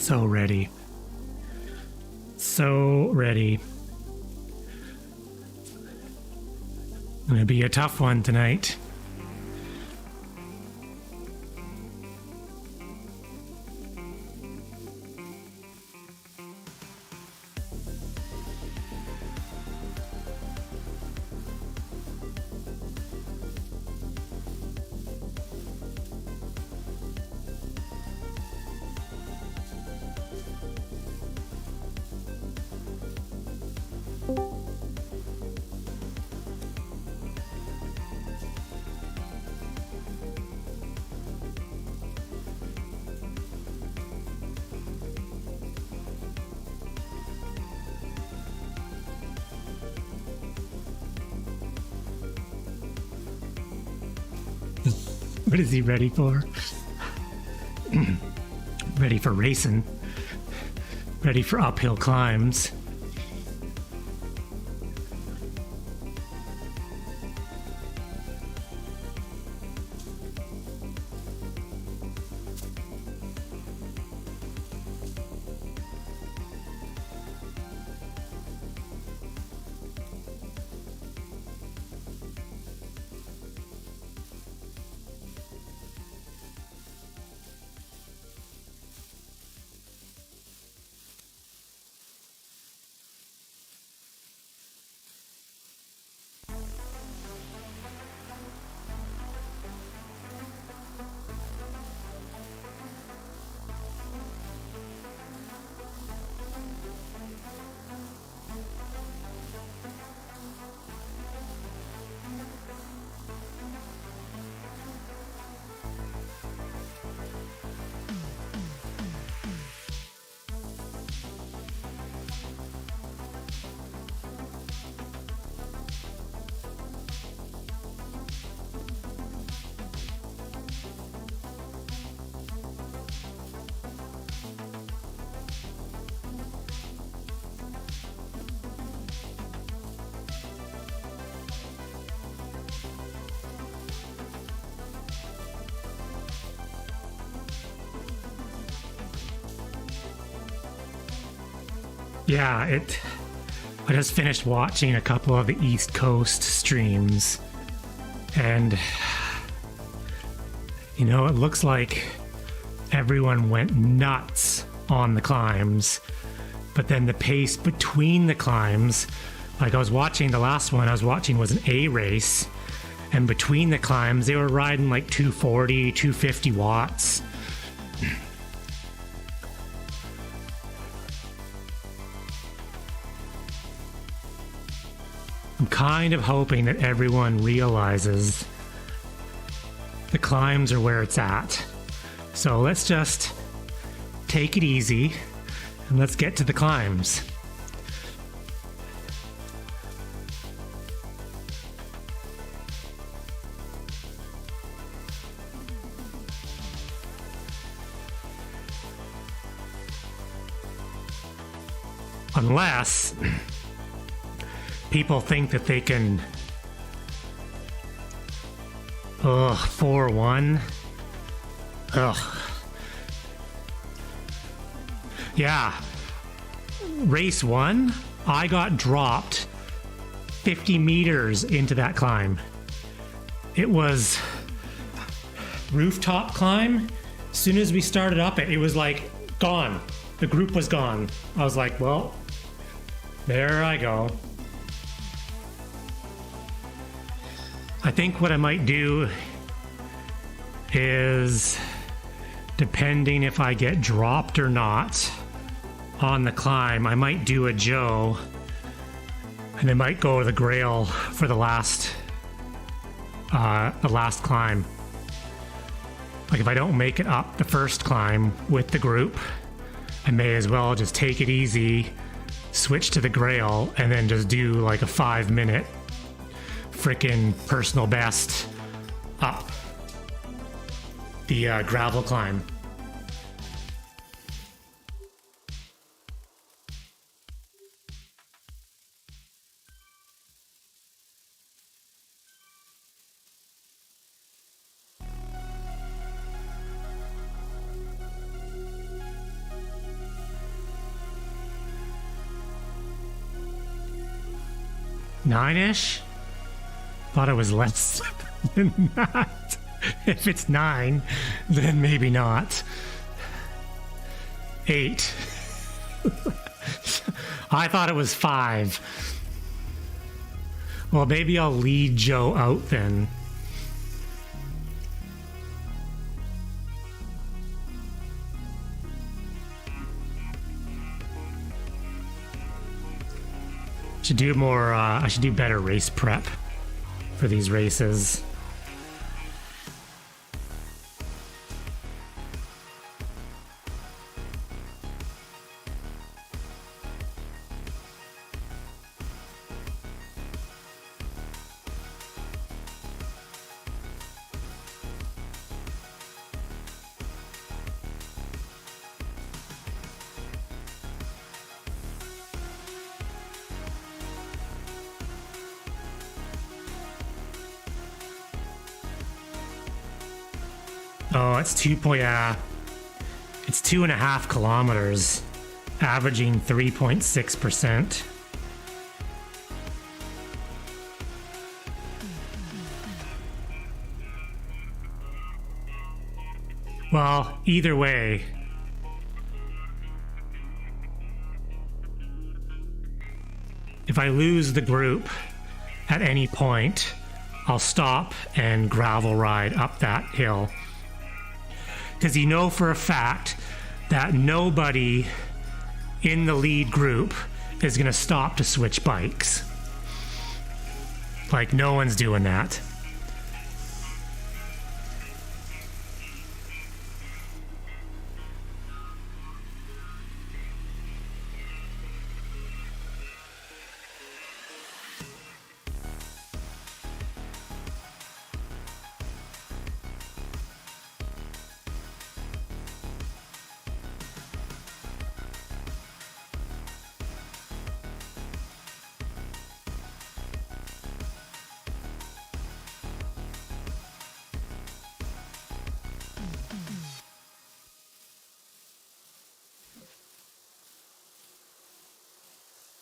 So ready. So ready. Gonna be a tough one tonight. What is he ready for? Ready for racing. Ready for uphill climbs. Yeah, I just finished watching a couple of the East Coast streams, and it looks like everyone went nuts on the climbs, but then the pace between the climbs, like I was watching the last one I was watching was an A race, and between the climbs they were riding like 240, 250 watts. I'm kind of hoping that everyone realizes the climbs are where it's at. So let's just take it easy and let's get to the climbs. Unless people think that they can 4-1. Yeah, race 1 I got dropped 50 meters into that climb. It was rooftop climb. As soon as we started up it was like gone. The group was gone. I was like, well, there I go. I think what I might do is, depending if I get dropped or not on the climb, I might do a Joe and I might go to the Grail for the last climb. Like if I don't make it up the first climb with the group, I may as well just take it easy, switch to the Grail, and then just do like a 5-minute frickin' personal best up the gravel climb. 9-ish? Thought it was less than that. If it's 9, then maybe not. 8. I thought it was 5. Well, maybe I'll lead Joe out then. Should do more, I should do better race prep for these races. Oh, it's 2.5 kilometers, averaging 3.6%. Well, either way, if I lose the group at any point, I'll stop and gravel ride up that hill. Because you know for a fact that nobody in the lead group is going to stop to switch bikes. Like, no one's doing that.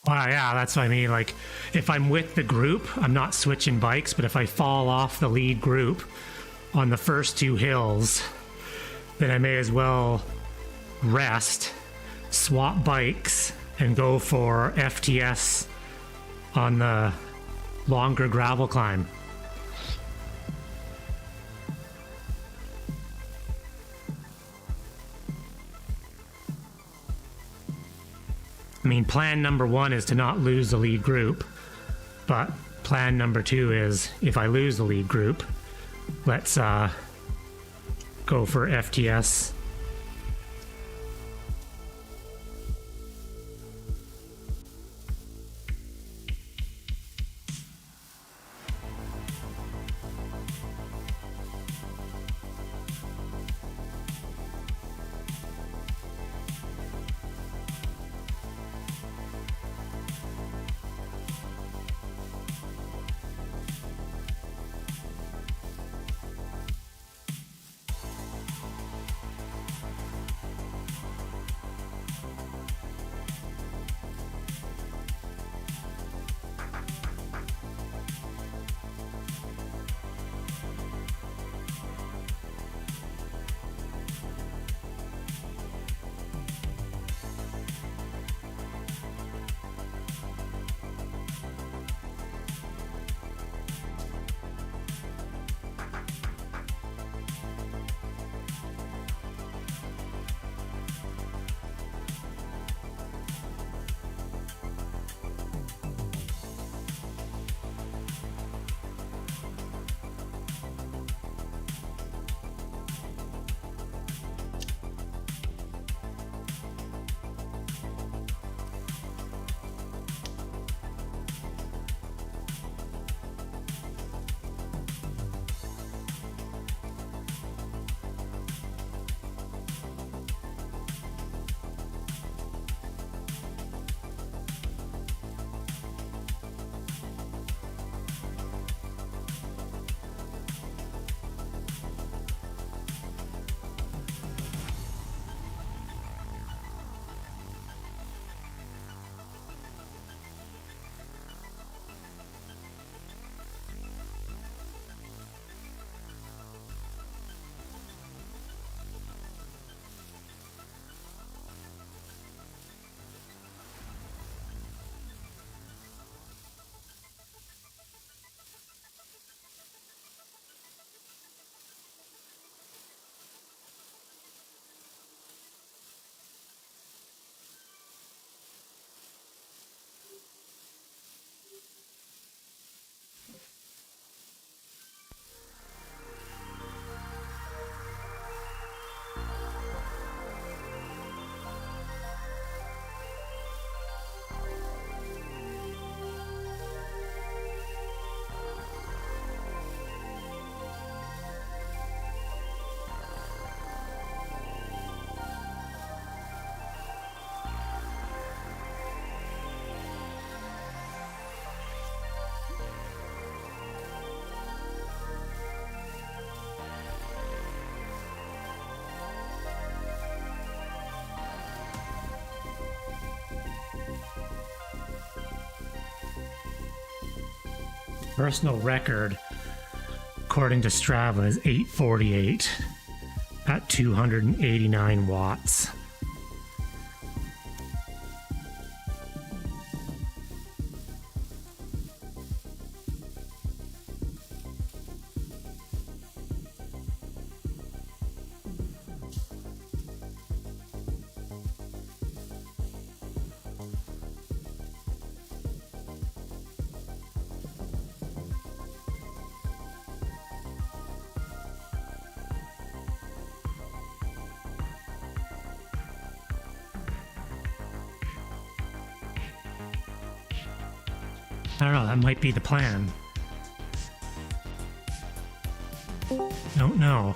Well, yeah, that's what I mean. Like, if I'm with the group, I'm not switching bikes, but if I fall off the lead group on the first 2 hills, then I may as well rest, swap bikes, and go for FTS on the longer gravel climb. I mean, plan number 1 is to not lose the lead group, but plan number 2 is if I lose the lead group, let's go for FTS. Personal record, according to Strava, is 848 at 289 watts. I don't know, that might be the plan. Don't know.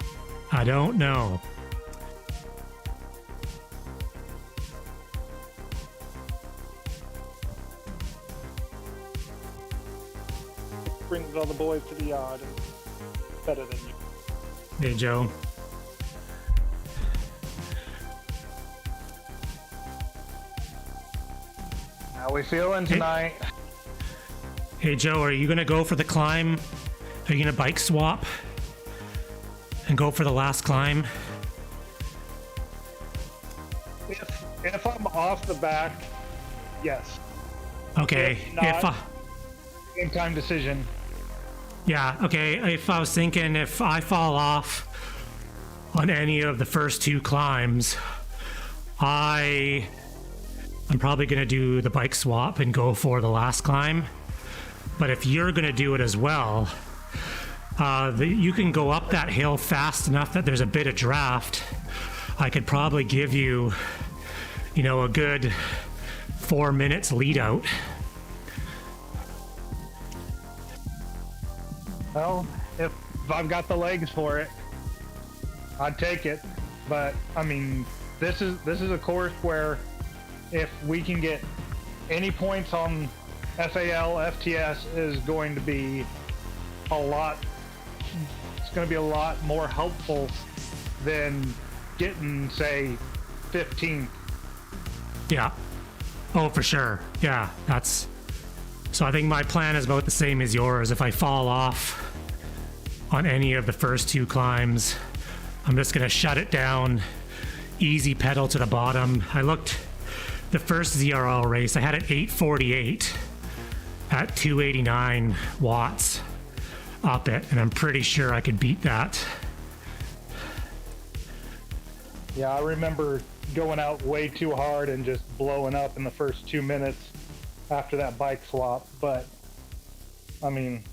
I don't know. Brings all the boys to the yard and better than you. Hey, Joe. How we feeling tonight? Hey, Joe, are you going to go for the climb? Are you going to bike swap and go for the last climb? If I'm off the back, yes. Okay. If not, game time decision. Yeah, okay. If I was thinking if I fall off on any of the first two climbs, I'm probably going to do the bike swap and go for the last climb. But if you're going to do it as well, you can go up that hill fast enough that there's a bit of draft. I could probably give you, a good 4 minutes lead out. Well, if I've got the legs for it, I'd take it. But I mean, this is a course where if we can get any points on FAL, FTS is going to be a lot. It's going to be a lot more helpful than getting, say, 15th. Yeah. Oh, for sure. Yeah, so I think my plan is about the same as yours. If I fall off on any of the first two climbs, I'm just going to shut it down, easy pedal to the bottom. I looked the first ZRL race, I had it 848 at 289 watts up it, and I'm pretty sure I could beat that. Yeah, I remember going out way too hard and just blowing up in the first 2 minutes after that bike swap. But I mean,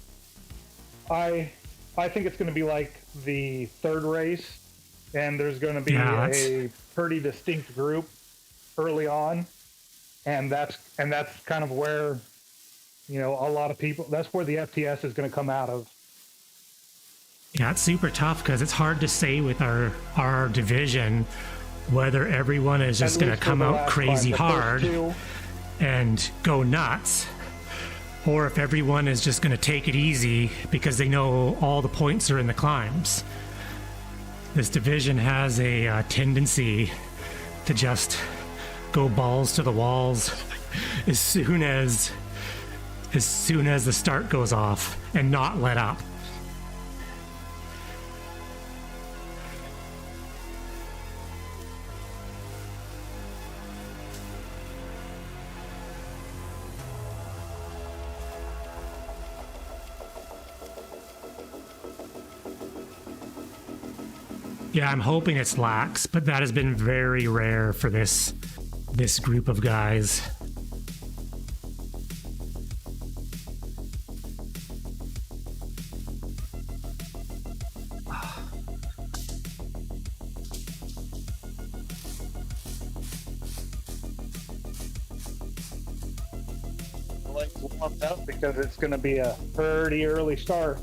I think it's going to be like the third race, and there's going to be a pretty distinct group early on, and that's kind of where a lot of people, that's where the FTS is going to come out of. Yeah, it's super tough because it's hard to say with our division whether everyone is just going to come out crazy hard and go nuts, or if everyone is just going to take it easy because they know all the points are in the climbs. This division has a tendency to just go balls to the walls as soon as the start goes off and not let up. Yeah, I'm hoping it's lax, but that has been very rare for this group of guys. Legs warmed up because it's going to be a pretty early start.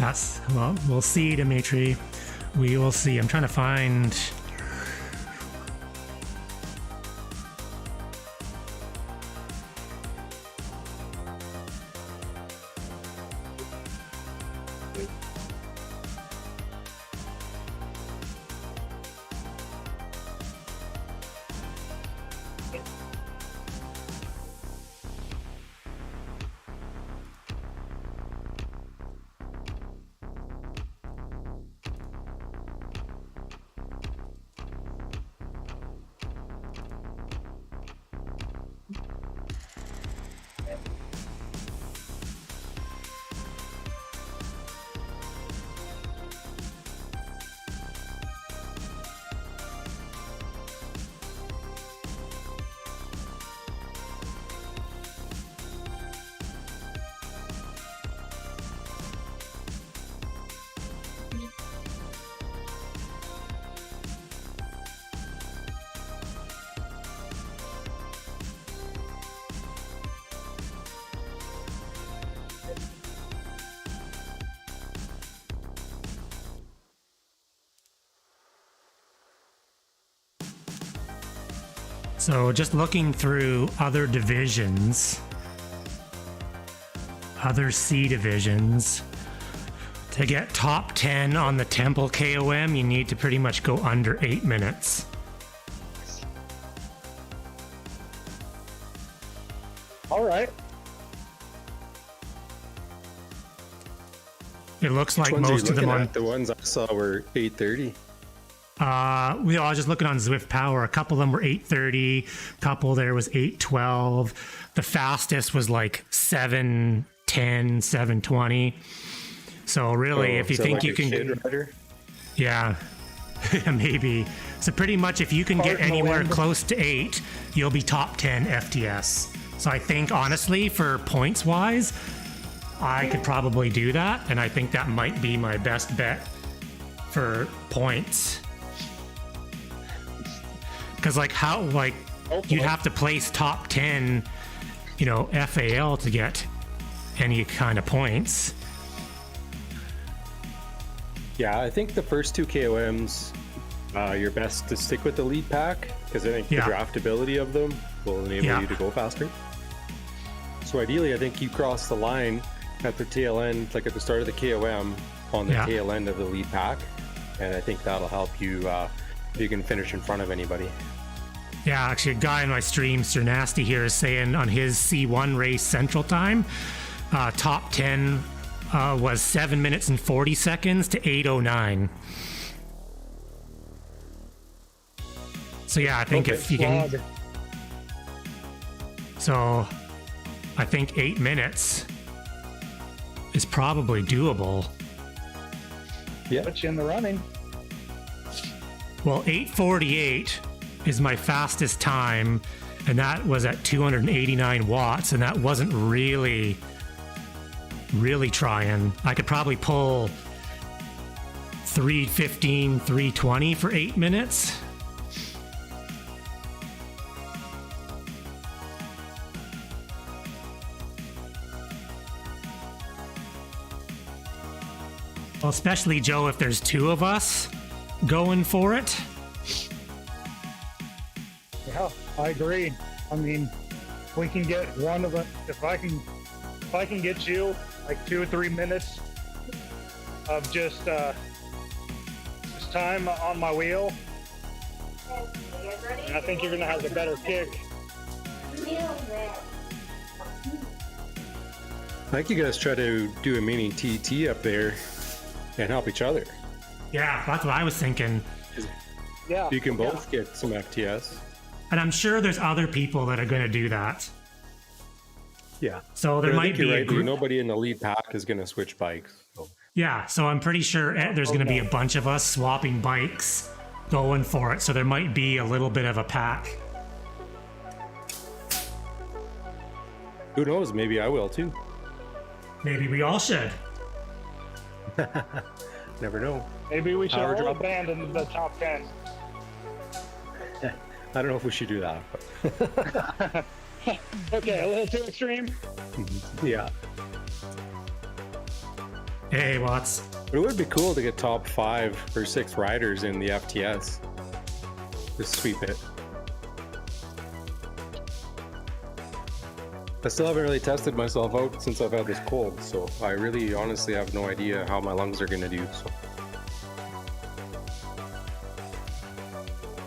Well, we'll see, Dimitri. We will see. I'm trying to find. So just looking through other divisions, other C divisions, to get top 10 on the Temple KOM, you need to pretty much go under 8 minutes. All right. It looks like most of them on the ones I saw were 8:30. I was just looking on Zwift Power. A couple of them were 8:30. A couple there was 8:12. The fastest was like 7:10, 7:20. So really, if you think like you can, rider? yeah, maybe. So pretty much, if you can get anywhere close to 8, you'll be top 10 FTS. So I think honestly, for points wise, I could probably do that, and I think that might be my best bet for points. Because you'd have to place top 10, FAL to get any kind of points. Yeah, I think the first 2 KOMs, you're best to stick with the lead pack, because I think the draftability of them will enable you to go faster. So ideally, I think you cross the line at the tail end, like at the start of the KOM, on the tail end of the lead pack, and I think that'll help you. You can finish in front of anybody. Yeah, actually, a guy in my stream, Sir Nasty here, is saying on his C1 race Central Time, top 10 was 7 minutes and 40 seconds to 8:09. So yeah, I think if you can. So I think 8 minutes is probably doable. Yeah. Put you in the running. Well, 8:48 is my fastest time, and that was at 289 watts, and that wasn't really trying. I could probably pull 3:15, 3:20 for 8 minutes. Well, especially, Joe, if there's 2 of us going for it. Yeah, I agree. I mean, we can get one of them. If I can get you like 2 or 3 minutes of just time on my wheel, and I think you're gonna have the better kick. I think you guys try to do a mini TT up there and help each other. Yeah, that's what I was thinking. Yeah, You can both get some FTS. And I'm sure there's other people that are going to do that. Yeah. So there But I might think you're be a right. group. Nobody in the lead pack is going to switch bikes. So. Yeah, so I'm pretty sure there's going to be a bunch of us swapping bikes going for it. So there might be a little bit of a pack. Who knows? Maybe I will too. Maybe we all should. Never know. maybe we should Power all drop. abandon the top 10. I don't know if we should do that. But Okay, a little too extreme. yeah. Hey, Watts. It would be cool to get top 5 or 6 riders in the FTS. Just sweep it. I still haven't really tested myself out since I've had this cold, so I really honestly have no idea how my lungs are going to do. So.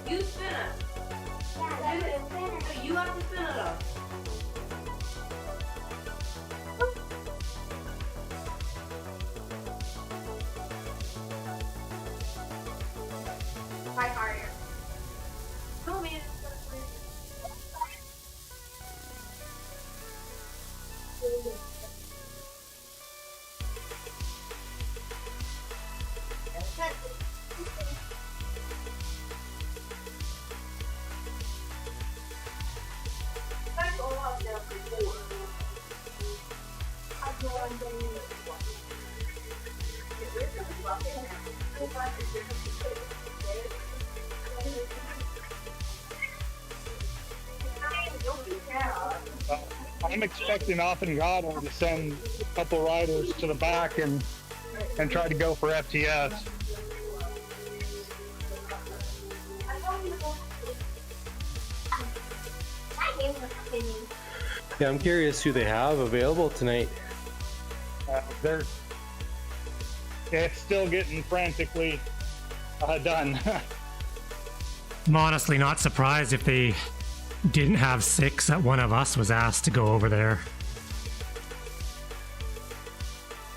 You spin it. You have to spin it up. Try harder. Come in. I'm expecting Offengoddle to send a couple riders to the back and try to go for FTS. Yeah, I'm curious who they have available tonight. It's still getting frantically done. I'm honestly not surprised if they didn't have 6 that one of us was asked to go over there.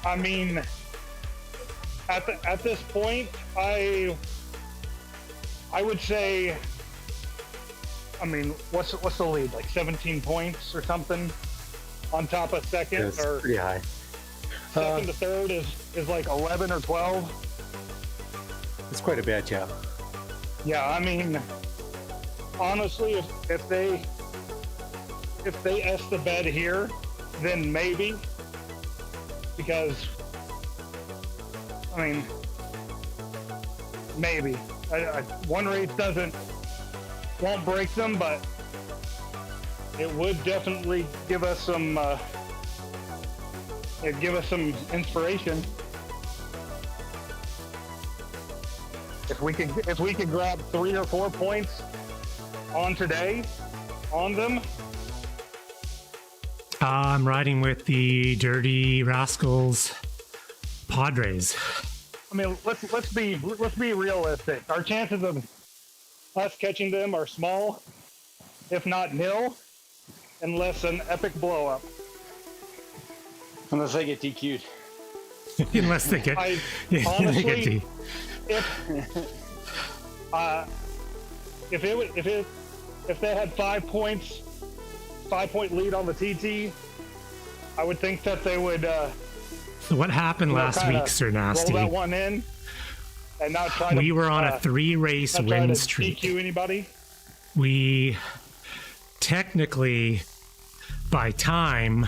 I mean, at this point, I would say, I mean, what's the lead? Like 17 points or something on top of second, It's or pretty high. second to third is like 11 or 12. It's quite a bad job. Yeah, I mean, honestly, if they S the bed here, then maybe, because I mean, maybe one race won't break them, but it would definitely give us some inspiration. If we could grab 3 or 4 points on them. I'm riding with the Dirty Rascals Padres. I mean, let's be realistic. Our chances of us catching them are small, if not nil, unless an epic blow up. Unless they get DQ'd. Unless they get, Honestly, if they had 5 points, 5-point lead on the TT, I would think that they would. So what happened last week, Sir Nasty? Roll that one in, and not try to. We were on a 3-race win streak. DQ anybody? We technically, by time,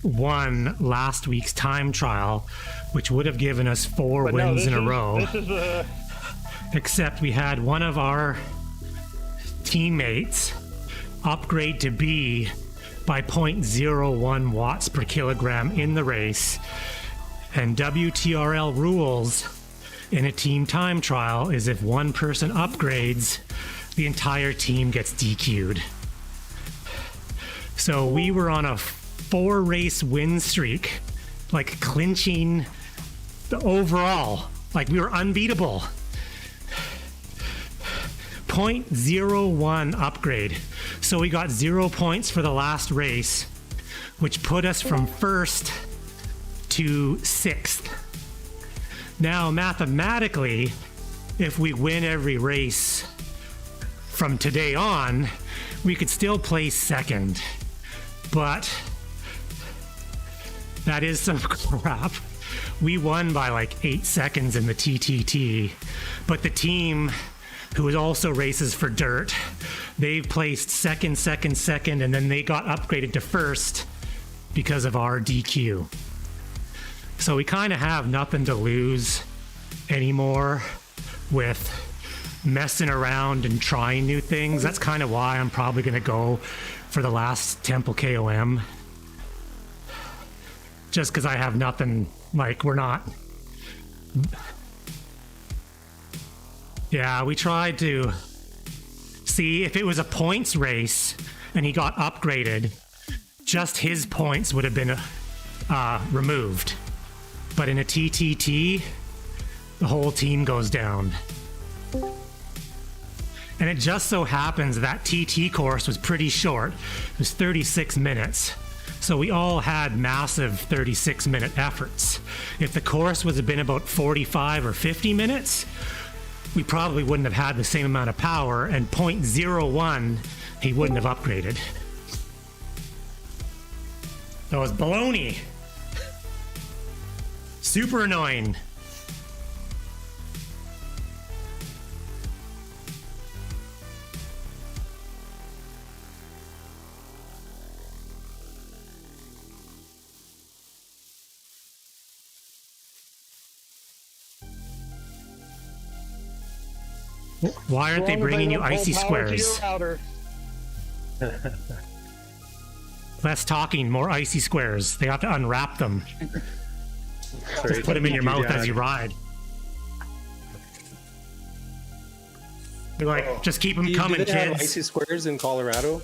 won last week's time trial, which would have given us 4 wins in a row. This is the. Except we had one of our teammates upgrade to B by 0.01 watts per kilogram in the race. And WTRL rules in a team time trial is if one person upgrades, the entire team gets DQ'd. So we were on a 4-race win streak, like clinching the overall. Like we were unbeatable. 0.01 upgrade. So we got 0 points for the last race, which put us from 1st to 6th. Now, mathematically, if we win every race from today on, we could still place 2nd. But that is some crap. We won by like 8 seconds in the TTT, but the team who also races for dirt, they've placed 2nd, and then they got upgraded to 1st because of our DQ. So we kind of have nothing to lose anymore with messing around and trying new things. That's kind of why I'm probably going to go for the last Temple KOM. Just because I have nothing Like, we're not... Yeah, we tried to see if it was a points race and he got upgraded, just his points would have been removed. But in a TTT, the whole team goes down. And it just so happens that TT course was pretty short. It was 36 minutes. So we all had massive 36-minute efforts. If the course would have been about 45 or 50 minutes, we probably wouldn't have had the same amount of power, and 0.01, he wouldn't have upgraded. That was baloney. Super annoying. Why aren't they bringing you icy squares? Less talking, more icy squares. They have to unwrap them. Just put them in your mouth as you ride. They're like, just keep them coming, do they have kids. icy squares in Colorado?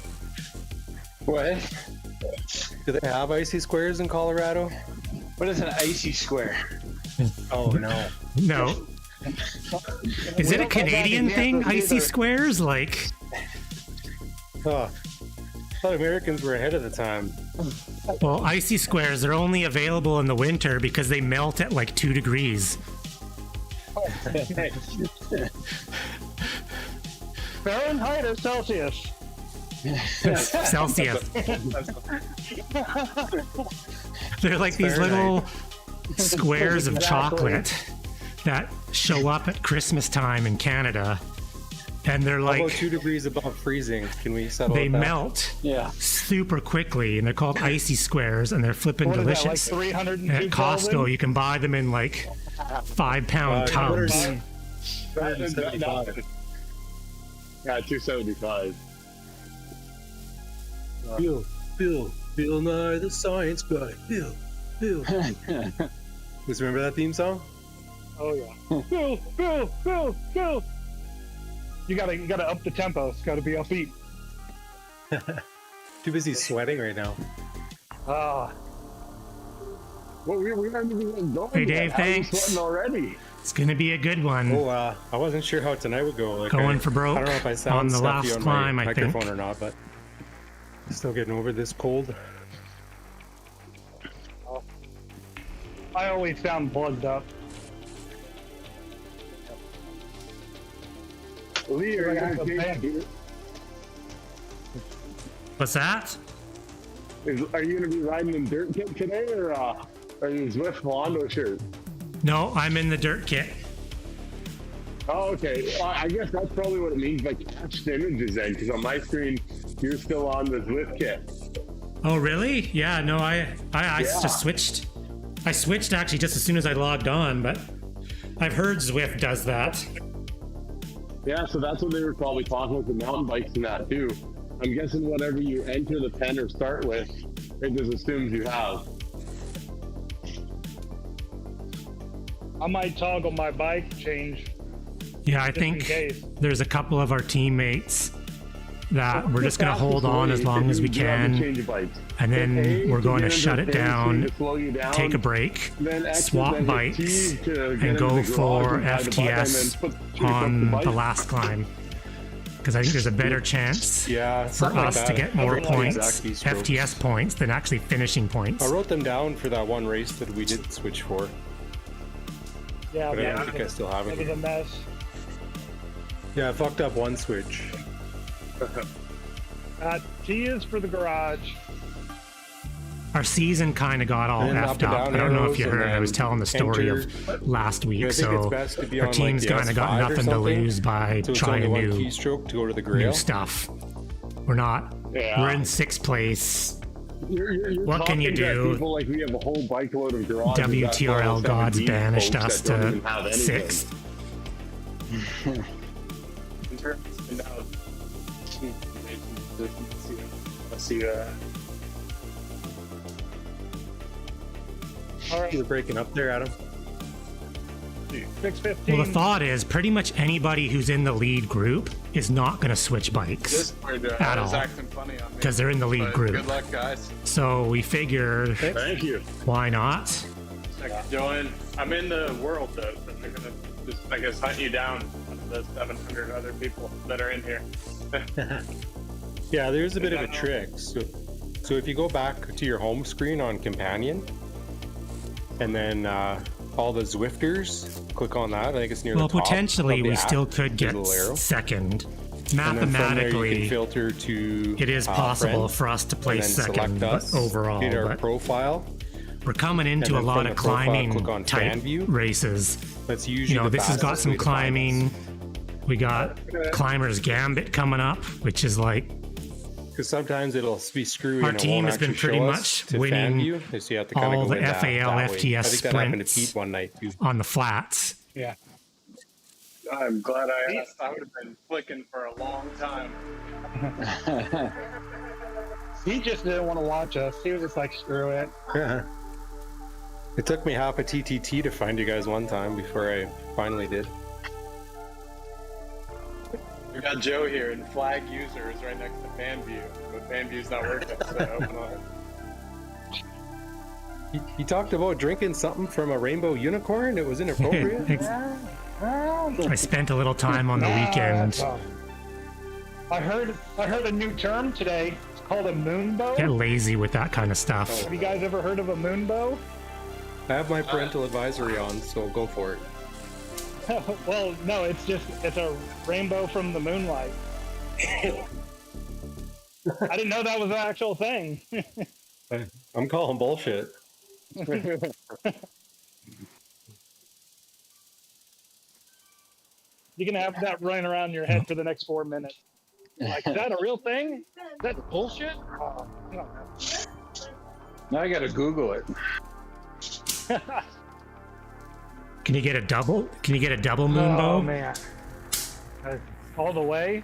What? Do they have icy squares in Colorado? What is an icy square? Oh, no. No. Is it a Canadian thing, icy squares? Like... Huh. I thought Americans were ahead of the time. Well, icy squares are only available in the winter because they melt at like 2 degrees. Fahrenheit or Celsius? Celsius. They're like these little squares of chocolate that show up at Christmas time in Canada. And they're How about like 2 degrees above freezing? Can we settle they with that? melt Yeah. super quickly, and they're called icy squares, and they're flipping What is that, like delicious. 302 At Costco, Kelvin? you can buy them in like 5-pound tubs. 275. Yeah, 275. Bill Nye the Science Guy. Bill. Just remember that theme song? Oh yeah. Bill. You gotta up the tempo. It's gotta be upbeat. Too busy sweating right now. Ah, Well, we haven't even going Hey, yet. Dave, How are you thanks. sweating already? It's gonna be a good one. Oh, I wasn't sure how tonight would go. Like, Going for broke I don't know if I sound on the stuffy last on climb, my I think. microphone or not, but still getting over this cold. I always sound plugged up. Lee, are you Like gonna a band. What's that? are you gonna be riding in dirt kit today, or are you Zwift Mondo shirt? No, I'm in the dirt kit. Oh, okay. Well, I guess that's probably what it means by cached images then, because on my screen you're still on the Zwift kit. Oh, really? Yeah, no, I just switched. I switched actually just as soon as I logged on, but I've heard Zwift does that. Yeah, so that's what they were probably talking with the mountain bikes and that too. I'm guessing whatever you enter the pen or start with, it just assumes you have. I might toggle my bike change. Yeah, I Just in think case. there's a couple of our teammates that we're just going to hold on as long as we can, and then we're going to shut it down, take a break, swap bikes, and go for FTS on the last climb. Because I think there's a better chance Yeah, for something like us that. to get I more forget the points, exact keystrokes. FTS points, than actually finishing points. I wrote them down for that one race that we did switch for, Yeah, but I man, don't think I still have it was a it. mess. Yeah, I fucked up one switch. T is for the garage. Our season kind of got all And effed up and up. down I don't know if you arrows, heard. and I was then telling the story enter. of last week. I think So it's best to be our on, team's like, the kind of got S5 or nothing to something. lose by So it's trying only new one keystroke to go to the grail. stuff. We're not. Yeah. We're in 6th place. You're What can you talking to do? People like we have a whole bike load of garages that WTRL follow gods 17 banished folks us that don't to even have anything. 6th. All right, You're breaking up there, Adam. 6:15. Well, the thought is pretty much anybody who's in the lead group is not going to switch bikes Discord at is all acting funny on me. because they're in the lead But group. Good luck, guys. So we figured, Thank you. why not? I can join. I'm in the world though, so they're gonna just, I guess, hunt you down one of the 700 other people that are in here. Yeah, there's a bit of a trick. So if you go back to your home screen on Companion, and then all the Zwifters, click on that. I think it's near Well, the top. potentially of the we app. still could There's get a little arrow. second. And then from there you Mathematically, can filter to it is possible friends, for us to and place then second, select but us, overall, hit our but profile. we're coming into and a then lot from of the profile, climbing click on type fan view. races. That's usually You know, the this has got fastest some way to find us. climbing. We got Climbers Gambit coming up, which is like Because sometimes it'll be screwy. Our and it team won't has been actually pretty show much us to winning fan view, so you have to kinda all go the in that FAL, way. FTS I think that happened to sprints. Pete one night too. on the flats. Yeah. I'm glad I asked. I would have been flicking for a long time. He just didn't want to watch us. He was just like, screw it. It took me half a TTT to find you guys one time before I finally did. We got Joe here, and flag user is right next to FanView, but FanView's not working, so open on it. He talked about drinking something from a rainbow unicorn. It was inappropriate. I spent a little time on the weekend. I heard a new term today. It's called a moonbow. Get lazy with that kind of stuff. Have you guys ever heard of a moonbow? I have my parental advisory on, so go for it. Well, no, it's a rainbow from the moonlight. I didn't know that was an actual thing. I'm calling bullshit. You can have that running around your head for the next 4 minutes. Like, is that a real thing? Is that bullshit? Oh, I don't know. Now I gotta Google it. Can you get a double? Can you get a double moonbow? Oh man, all the way.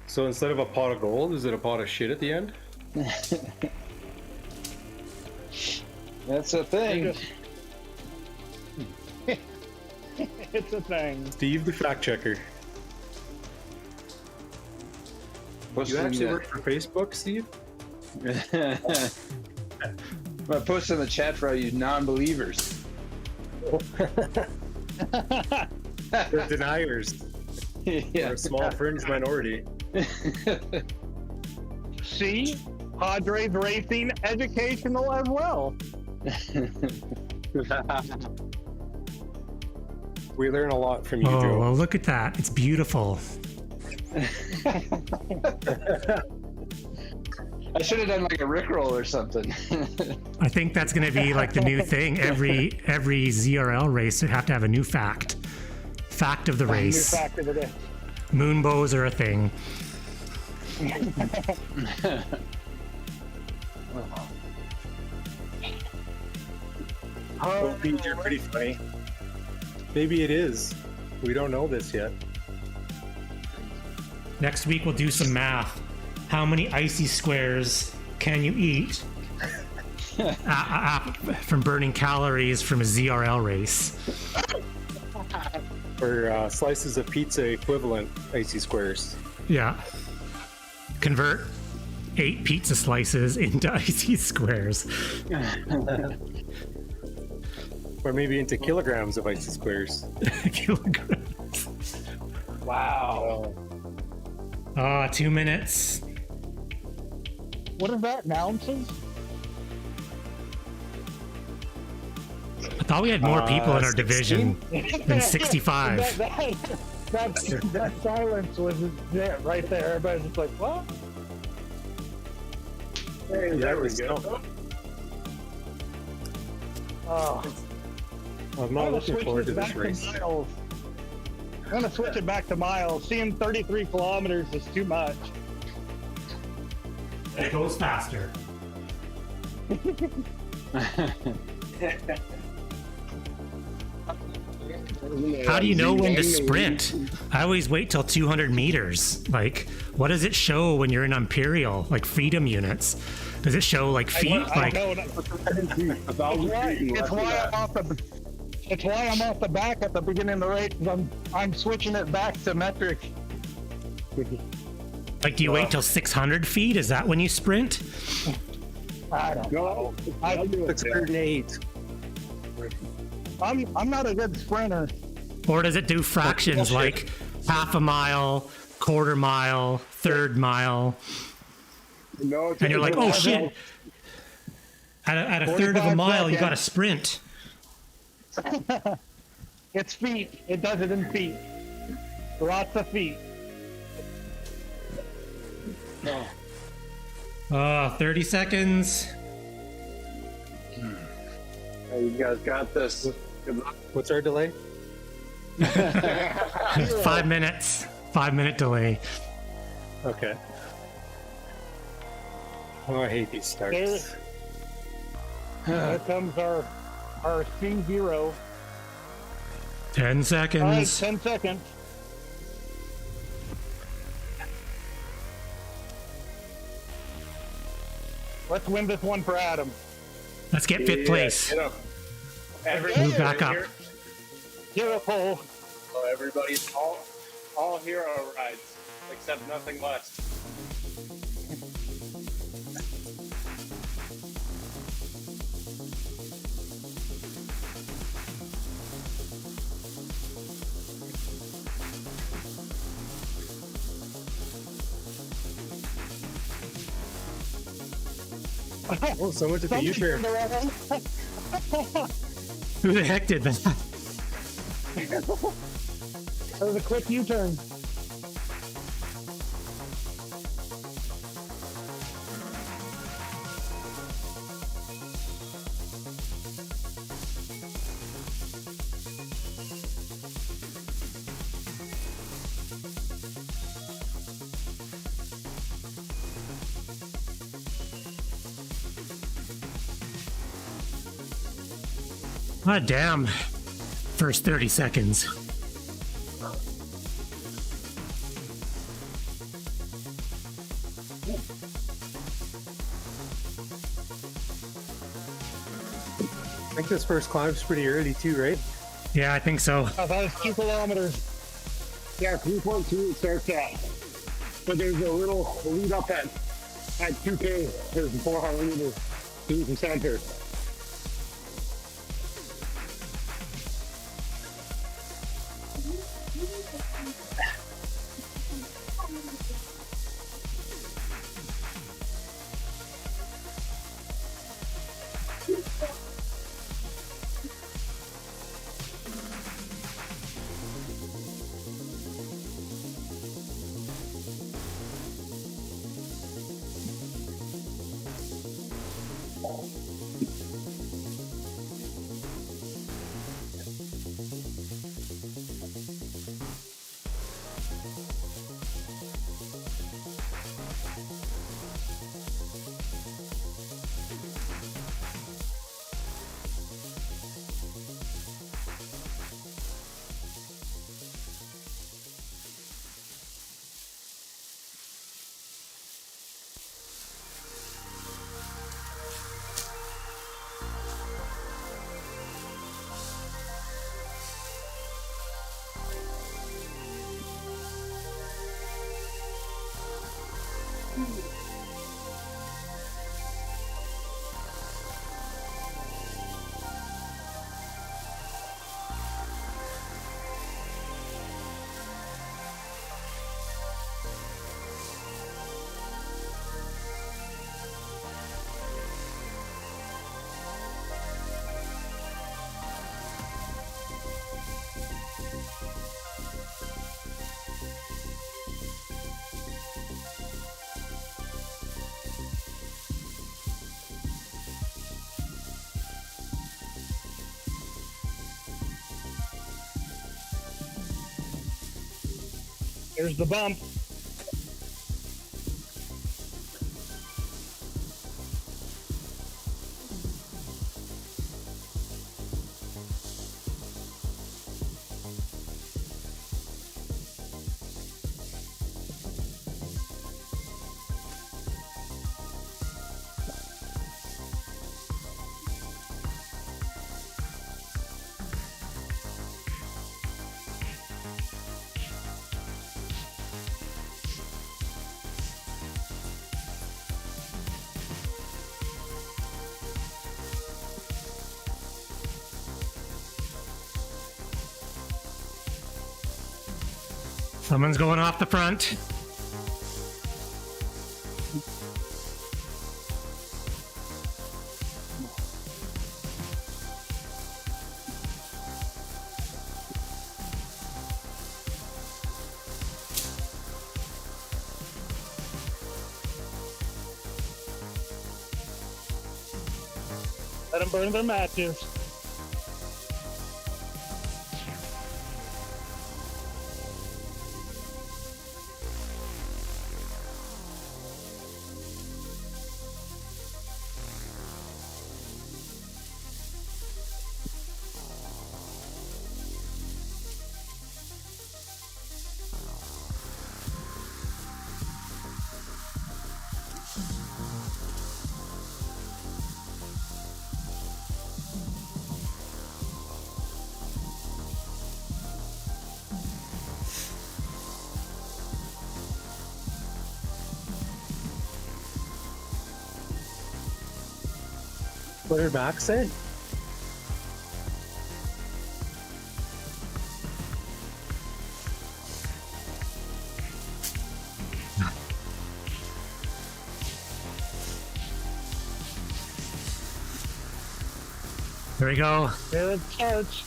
So instead of a pot of gold, is it a pot of shit at the end? That's a thing. It's a thing. Steve, the fact checker. You actually work for Facebook, Steve? I post in the chat for all you non-believers. They're deniers. They're Yeah. a small fringe minority. See, Padres Racing educational as well. We learn a lot from you, Oh, Joe. well, look at that. It's beautiful. I should have done like a Rickroll or something. I think that's going to be like the new thing. Every ZRL race would have to have a new fact. Fact of the New race. fact of the day. Moonbows are a thing. Oh, Pete, you're pretty funny. Maybe it is. We don't know this yet. Next week we'll do some math. How many icy squares can you eat from burning calories from a ZRL race? Or slices of pizza equivalent icy squares. Yeah. Convert 8 pizza slices into icy squares. Or maybe into kilograms of icy squares. Kilograms. Wow. 2 minutes. What is that? Ounces? I thought we had more people in our division than 65. That silence was there, right there. Everybody's just like, what? Hey, there we go. Oh, I'm not looking forward to this race. Miles. I'm gonna switch it back to miles. Seeing 33 kilometers is too much. It goes faster. How do you know when to sprint? I always wait till 200 meters. Like, what does it show when you're in Imperial? Like freedom units? Does it show like feet? Like, it's why I'm off the back at the beginning of the race. I'm switching it back to metric. like, do you wait till 600 feet? Is that when you sprint? I don't know. 608. I'm not a good sprinter. Or does it do fractions like half a mile, quarter mile, third mile? No, And you're like, oh shit! At a third of a mile, you got to sprint. It's feet. It does it in feet. Lots of feet. 30 seconds. Hey, you guys got this. Good luck. What's our delay? 5 minutes. 5-minute delay. Okay. Oh, I hate these starts. There comes our C0. 10 All right, seconds. 10 seconds. Let's win this one for Adam. Let's get fifth place. Get up. Move back up. Hero pole. So everybody's all hero rides, except nothing less. Oh, someone took a U-turn. Who the heck did that? That was a quick U-turn. Ah, damn. First 30 seconds. I think this first climb's pretty early too, right? Yeah, I think so. That was 2 kilometers. Yeah, 3.2 it starts at. But there's a little lead up at 2K. There's 400 meters to the center. There's the bump. Someone's going off the front. Let them burn their matches. What did Max say? There we go. Here it starts.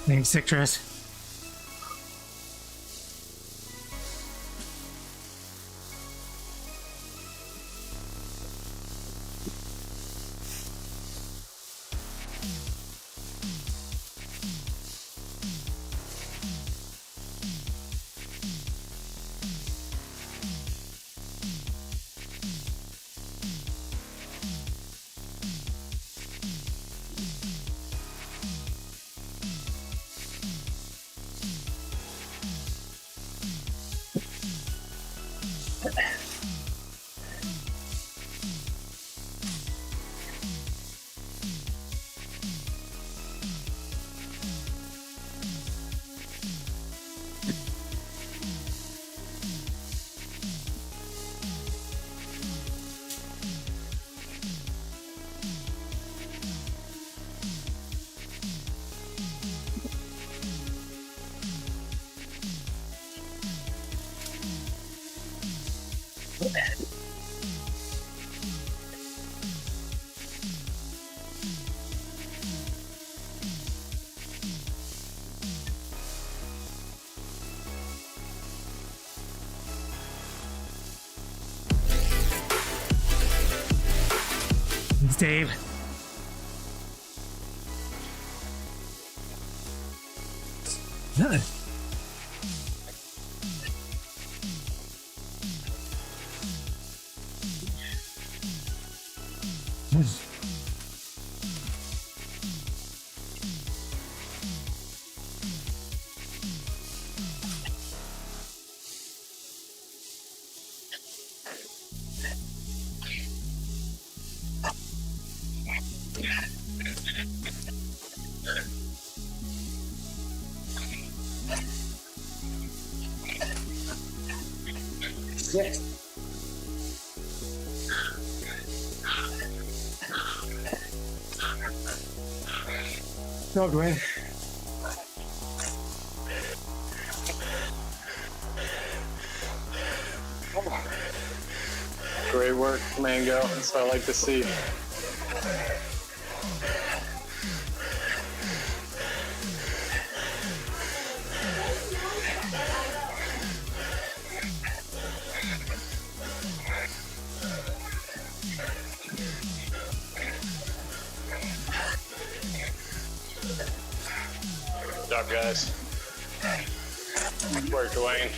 Thanks, Citrus. Thanks, Dave. No, Dwayne. Great work, Mango. That's what I like to see. Good job, guys. Good work, Dwayne.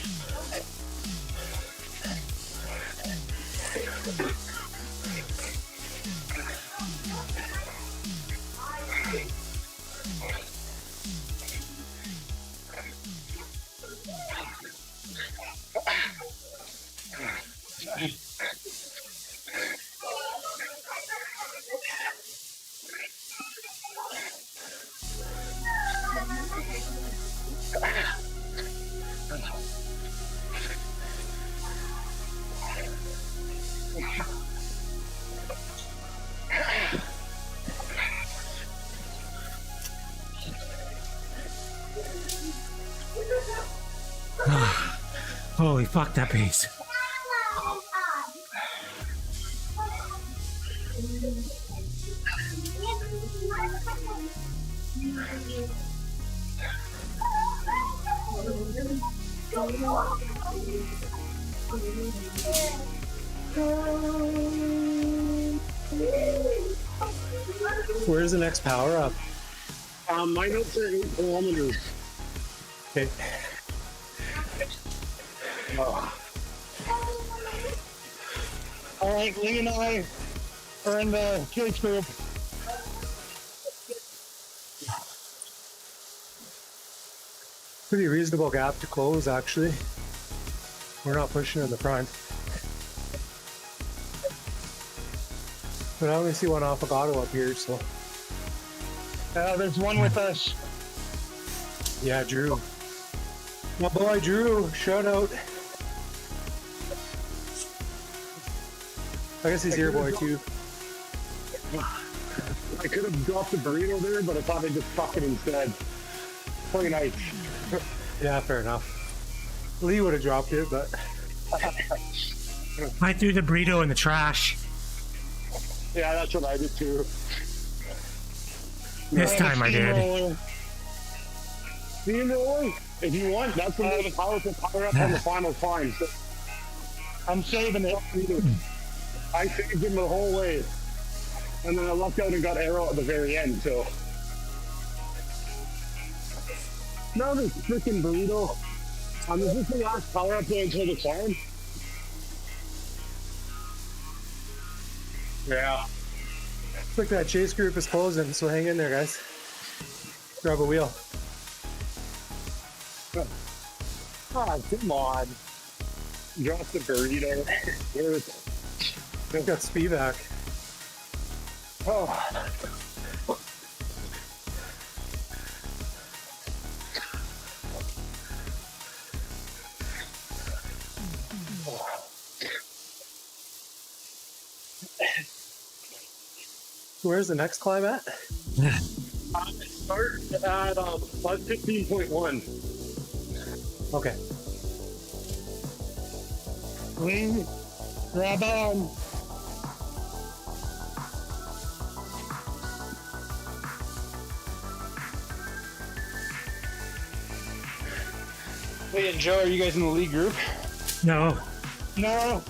Holy fuck, that pace. Where's the next power up? My notes are 8 kilometers. Okay. All right, Lee and I are in the kids group. Pretty reasonable gap to close, actually. We're not pushing in the front. But I only see one affogato up here, so. There's one with us. Yeah, Drew. My boy Drew, shout out. I guess he's your boy too. I could have dropped the burrito there, but I thought I'd just fuck it instead. Play nice. Yeah, fair enough. Lee would have dropped it, but I threw the burrito in the trash. Yeah, that's what I did too. This time I did. Steamroller, if you want, that's the most powerful power up on the final climb. So I'm saving it. I saved him the whole way. And then I lucked out and got arrow at the very end, so. Now this freaking burrito. Is this the last power up there until the climb? Yeah. looks like that chase group is closing, so hang in there, guys. Grab a wheel. Oh, come on. Drop the burrito. Where is it? I've got speed back. Oh. Where's the next climb at? Start at plus 15.1. Okay. Lee, grab on. Hey, and Joe, are you guys in the league group? No. No,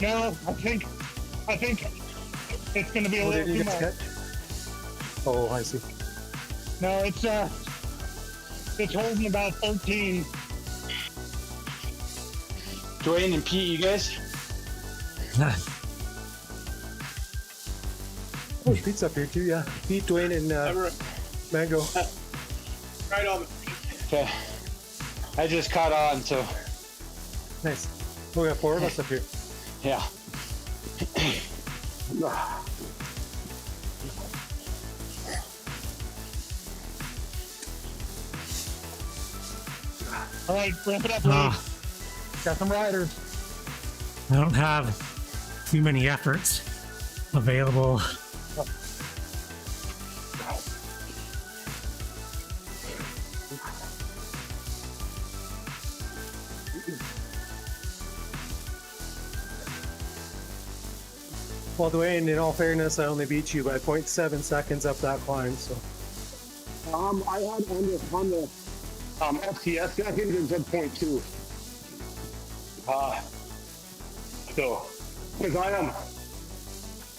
I think it's gonna be a What little did you too guys much. catch? Oh, I see. No, it's holding about 13. Dwayne and Pete, you guys? Oh, Pete's up here too, yeah. Pete, Dwayne, and Mango. Right on. Okay. I just caught on, so Nice. We got 4 of us up here. yeah. All right, ramp it up, Lee. Got some riders. I don't have too many efforts available. Well, Dwayne, in all fairness, I only beat you by 0.7 seconds up that climb, so. I had on the FTS seconds and said 0.2. So, because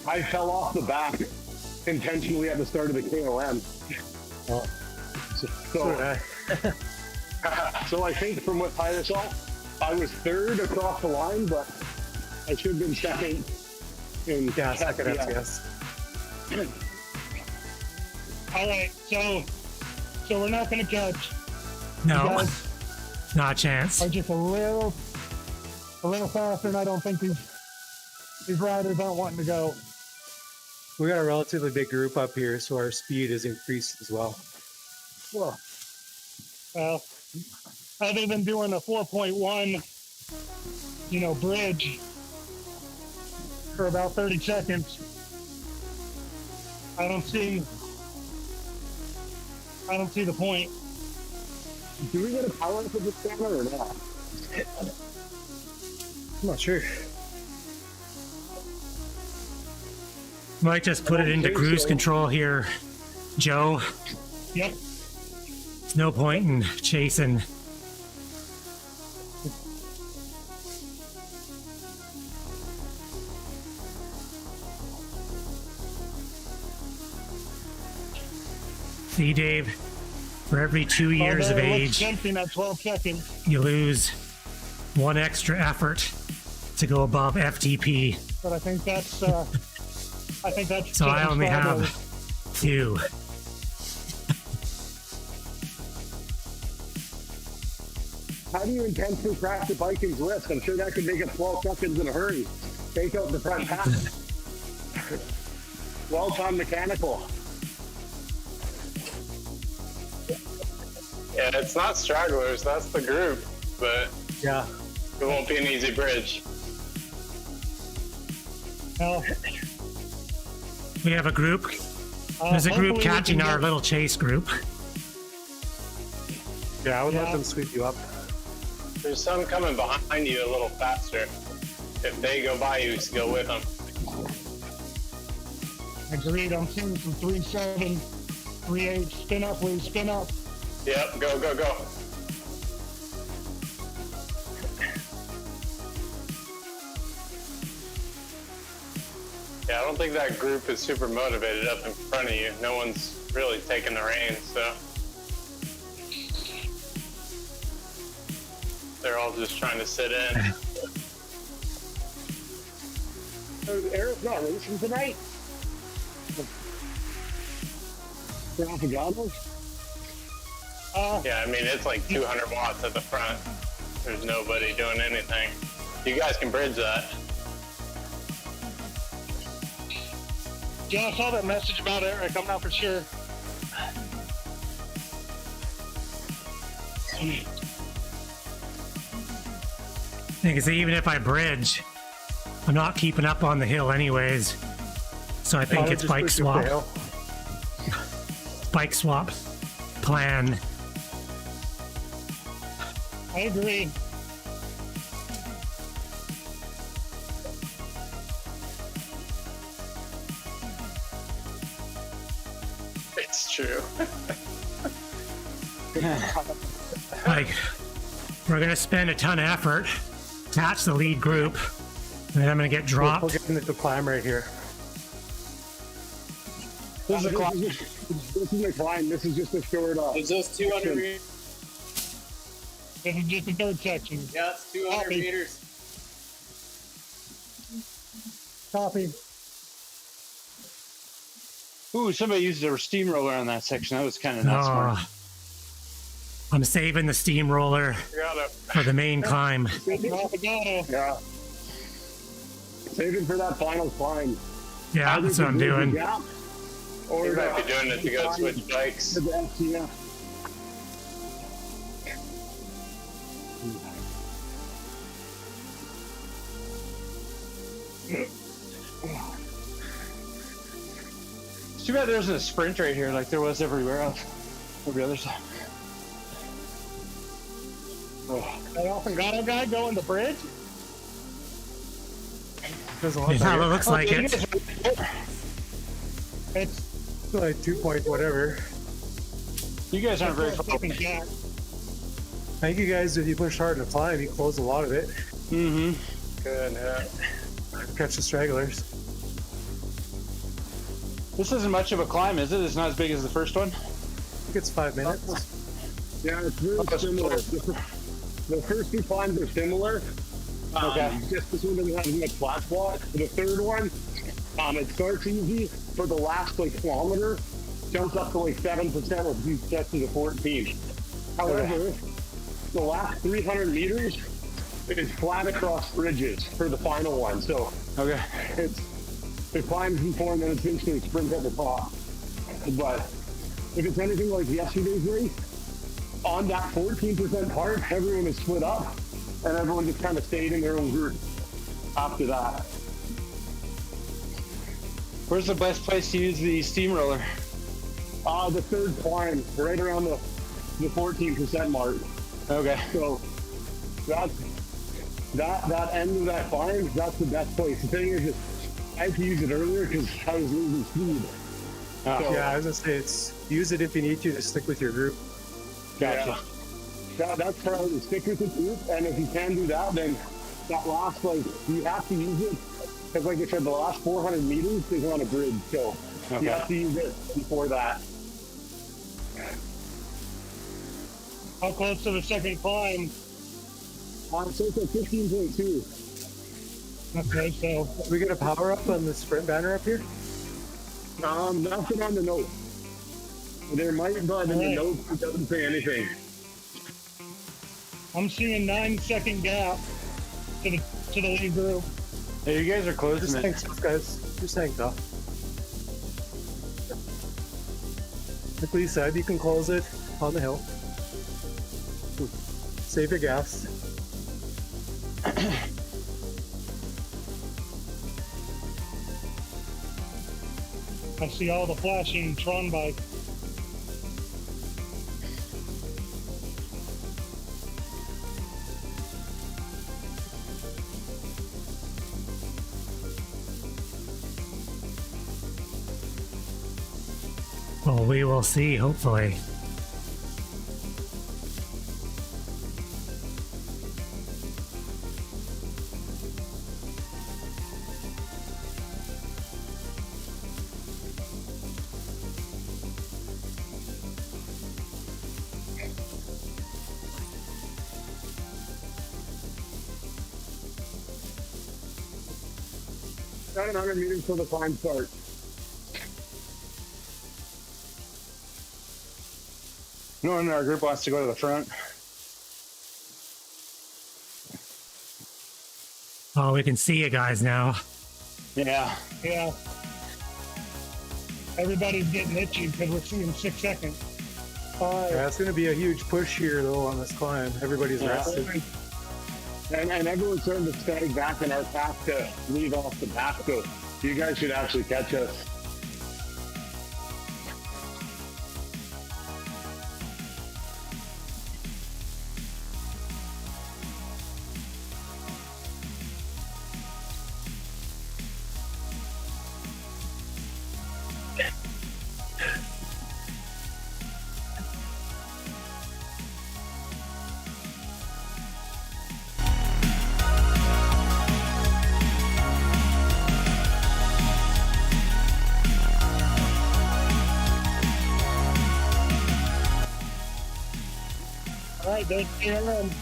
I fell off the back intentionally at the start of the KOM. Oh. So I think from what Tyler saw, I was third across the line, but I should have been second. Second FTS. All right, so we're not going to judge. No, You guys not a chance. are just a little faster, and I don't think these riders aren't wanting to go. We got a relatively big group up here, so our speed is increased as well. Well, other than doing a 4.1, bridge for about 30 seconds, I don't see the point. Do we get a power up of the scanner or not? I'm not sure. Might just put it into cruise control here, Joe. Yep. There's no point in chasing. See, Dave, for every 2 years of age, Something at 12 seconds. you lose one extra effort to go above FTP. But I think that's So I getting only started. have 2. How do you intensely crash the Vikings list? I'm sure that could make it 12 seconds in a hurry. Take out the front half. Well-timed mechanical. Yeah, it's not stragglers, that's the group, but Yeah. it won't be an easy bridge. Well, We have a group. There's a group hopefully we catching can our get- little chase group. Yeah, I would let Yeah. them sweep you up. There's some coming behind you a little faster. If they go by you, just go with them. Agreed. I'm seeing some 3.7, 3.8. Spin up, please. Spin up. Yep, go, go, go. Yeah, I don't think that group is super motivated up in front of you. No one's really taking the reins, so. They're all just trying to sit in. Eric's not racing tonight. For Affogatos? Yeah, I mean, it's like 200 watts at the front. There's nobody doing anything. You guys can bridge that. Yeah, I saw that message about Eric. I'm not for sure. Because even if I bridge, I'm not keeping up on the hill anyways. So I think it's bike swap. Bike swap plan. I agree. It's true. Like, we're going to spend a ton of effort, attach the lead group, and then I'm going to get We'll dropped. get into the climb right here. This is the climb. This is just a short It's just 200 meters. This is just the third section. Yeah, it's 200 Copy. meters. Copy. Ooh, somebody used a steamroller on that section. That was kind of not smart. I'm saving the steamroller You got it. for the main climb. Affogato. Yeah. Save it for that final climb. Yeah, that's what I'm doing. Gap, or You might be doing it to go switch bikes. to the FTF. It's too bad there isn't a sprint right here like there was everywhere else. Every other side. That Affogato guy going the bridge? Doesn't look Yeah, like it it. looks like you it. guys- It's Like 2 point whatever. You guys aren't very far. fucking cat. I think you guys, if you push hard to climb, you close a lot of it. Mm-hmm. Good. Yeah. Catch the stragglers. This isn't much of a climb, is it? It's not as big as the first one. I think it's 5 minutes. Yeah, it's very similar. The first two climbs are similar. Okay. Just this one doesn't have as much flat spot. The third one, it starts easy for the last like kilometer, jumps up to like 7% with you get to the 14. However, the last 300 meters is flat across bridges for the final one. So Okay. it climbs before and then it's basically a sprint at the top. But if it's anything like yesterday's race, on that 14% part, everyone is split up and everyone just kind of stayed in their own group after that. Where's the best place to use the steamroller? The third climb, right around the 14% mark. Okay. So that end of that climb, that's the best place. The thing is, I had to use it earlier because I was losing speed. Yeah, I was gonna say use it if you need to stick with your group. Gotcha. That's probably stick with the group, and if you can do that, then that last, like, you have to use it, because like I said, the last 400 meters is on a bridge, so you have to use it before that. How close to the second climb? So it's at 15.2. Okay, so We get a power up on the sprint banner up here. Nothing on the note. There might, but in the Alright. notes it doesn't say anything. I'm seeing 9-second gap to the lead group. Hey, you guys are Just closing hang it. tough, guys. Just hang tough. Like Lee said, you can close it on the hill. Save your gas. I see all the flashing Tron bike. Well, we will see, hopefully. Got 100 meters till the climb starts. No one in our group wants to go to the front. Oh, we can see you guys now. Yeah. Yeah. Everybody's getting itchy because we're seeing 6 seconds. Yeah, it's gonna be a huge push here though on this climb. Everybody's rested. And everyone's starting to stay back in our path to leave off the back, so you guys should actually catch us. All right, there's AMWest.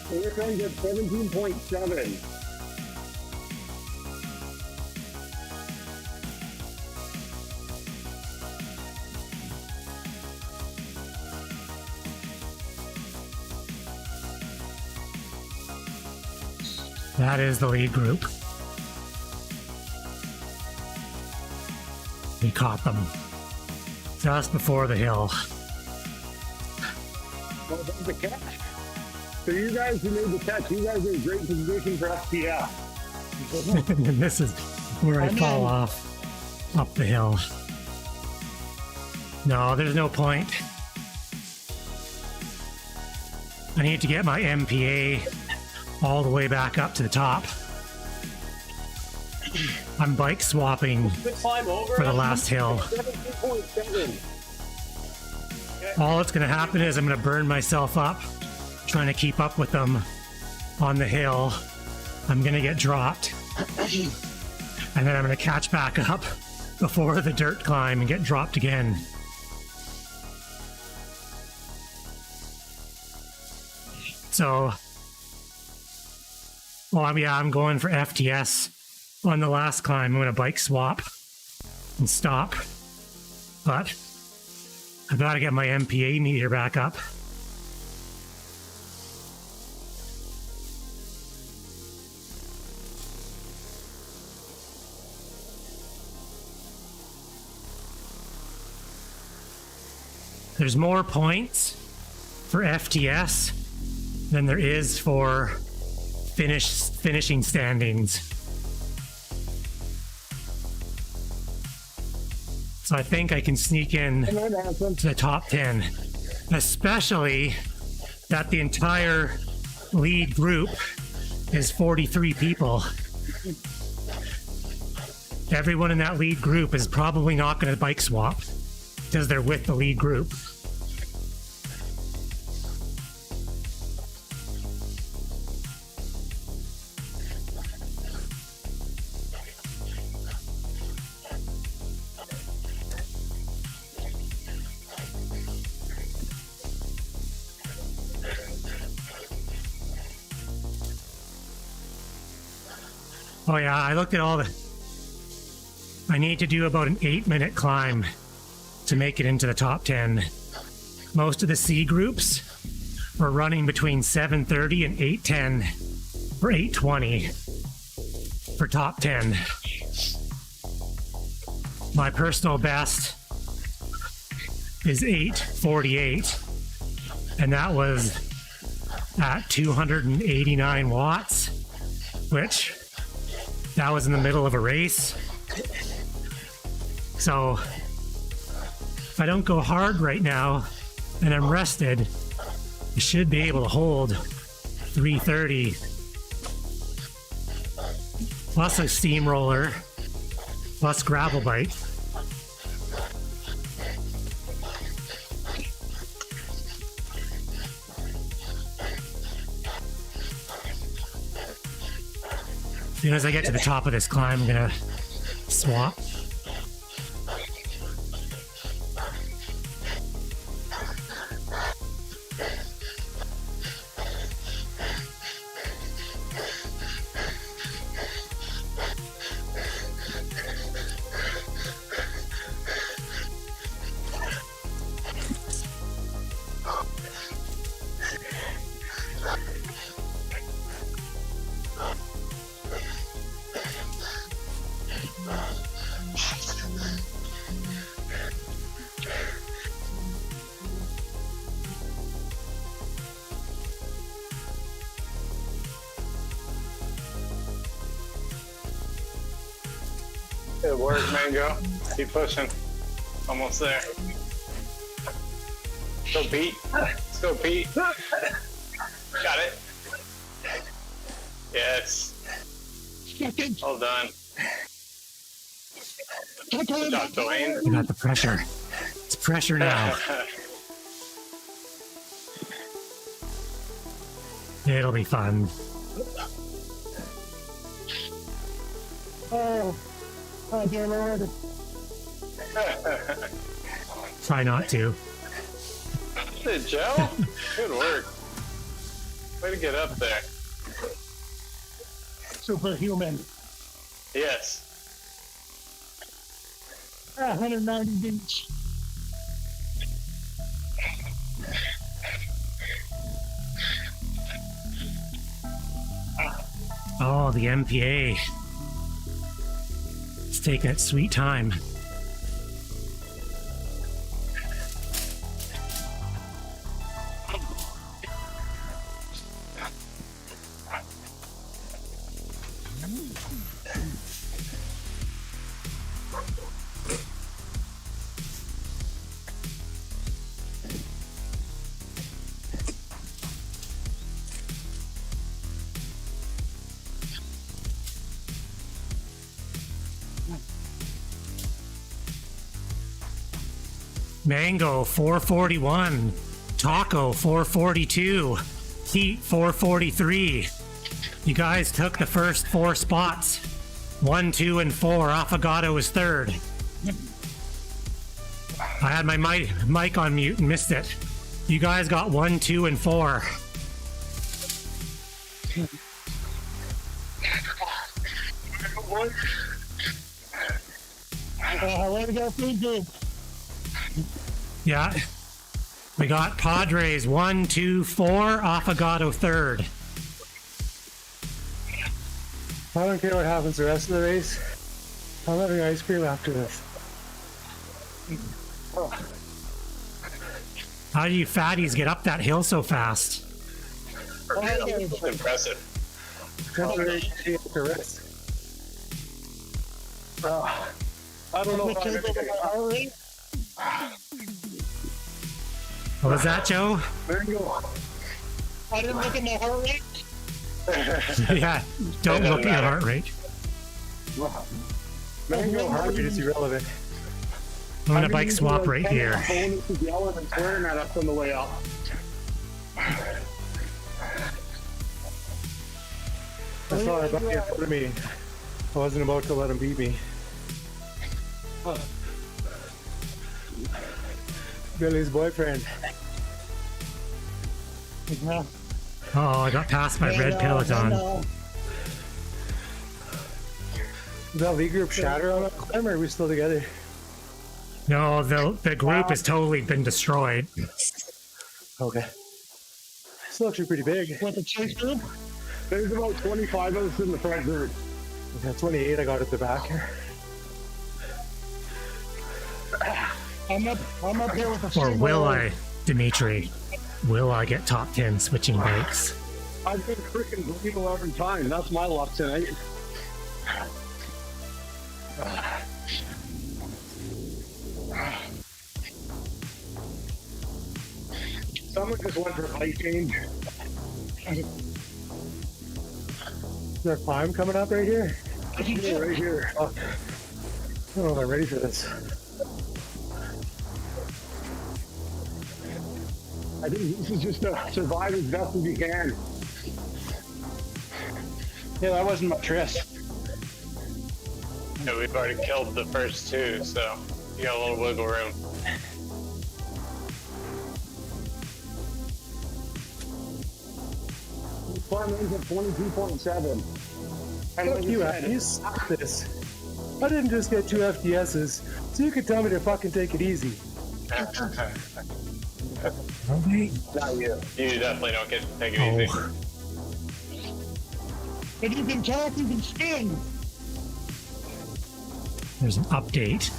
So we're trying to get 17.7. That is the lead group. We caught them just before the hill. Well, that's the catch. So you guys who made the catch, you guys are in great position for SPF. And this is where I I'm fall in. off. up the hill. No, there's no point. I need to get my MPA all the way back up to the top. I'm bike swapping for the last hill. All that's going to happen is I'm going to burn myself up trying to keep up with them on the hill. I'm going to get dropped. And then I'm going to catch back up before the dirt climb and get dropped again. So, well, yeah, I'm going for FTS on the last climb. I'm going to bike swap and stop. But I've got to get my MPA meter back up. There's more points for FTS than there is for finishing standings. So I think I can sneak in to the top 10, especially that the entire lead group is 43 people. Everyone in that lead group is probably not going to bike swap because they're with the lead group. Oh yeah, I looked at all the... I need to do about an 8-minute climb to make it into the top 10. Most of the C groups were running between 7:30 and 8:10 or 8:20 for top 10. My personal best is 8:48, and that was at 289 watts, which that was in the middle of a race. So if I don't go hard right now and I'm rested, I should be able to hold 330 plus a steamroller plus gravel bike. As soon as I get to the top of this climb, I'm gonna swap. Good work, Mango. Keep pushing. Almost there. Go, Pete. Let's go, Pete. Got it. Yes. Well done. Good job, Dwayne. I got the pressure. It's pressure now. It'll be fun. Oh, dear Lord. Try not to. Hey, Joe. Good work. Way to get up there. Superhuman. Yes. 190 beach. Oh, the MPA. It's taking its sweet time. Mango 441, Taco 442, Heat 443. You guys took the first 4 spots. 1, 2, and 4. Affogato was third. I had my mic on mute and missed it. You guys got 1, 2, and 4. Way to go, PG. Yeah. We got Padres 1, 2, 4, Affogato third. I don't care what happens the rest of the race. I'm having ice cream after this. How do you fatties get up that hill so fast? Impressive. Temporary after rest. I don't know if I'm gonna get it. What was that, Joe? There you go. I didn't look at my heart rate. Yeah, don't look at your heart rate. Mango heart rate is irrelevant. I'm gonna bike swap right here. Bonus is yelling and swearing at us on the way up. I saw her back in front of me. I wasn't about to let him beat me. Billy's boyfriend. Oh, I got past my red Peloton. Did that league group shatter on that climb, or are we still together? No, the group has totally been destroyed. Okay. Still actually pretty big. What, the chase group? There's about 25 of us in the front group. Okay, 28 I got at the back here. I'm up here with the Or same will old- I, Dimitri? Will I get top 10 switching bikes? I've been freaking bleed 11 times. That's my luck tonight. Someone just went for a bike change. Is there a climb coming up right here? Yeah, right here. Oh, I don't know if I'm ready for this. I think this is just a survive as best as you can. Yeah, that wasn't my tryst. Yeah, we've already killed the first 2, so you got a little wiggle room. Farm range at 22.7. Fuck you, you suck this. I didn't just get 2 FDSs, so you could tell me to fucking take it easy. Not you. You definitely don't get to take it easy. Oh, If you can talk, you can spin. there's an update.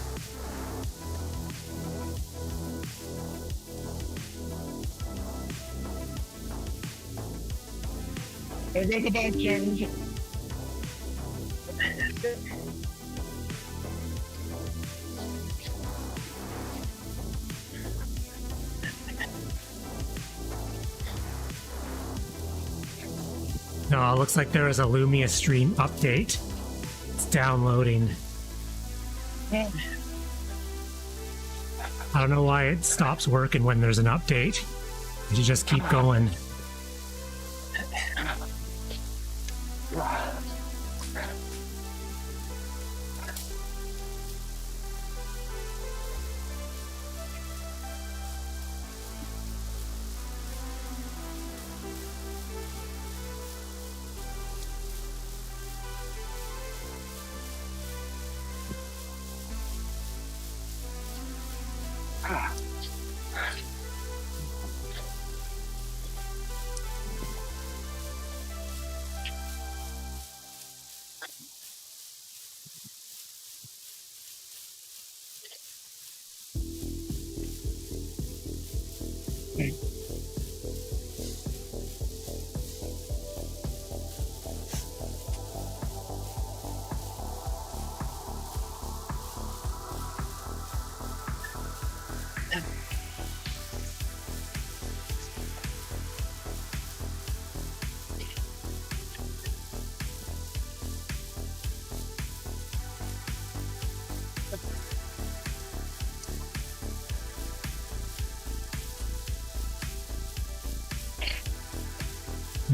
I got the bike change. No, it looks like there is a Lumia stream update. It's downloading. I don't know why it stops working when there's an update. You just keep going.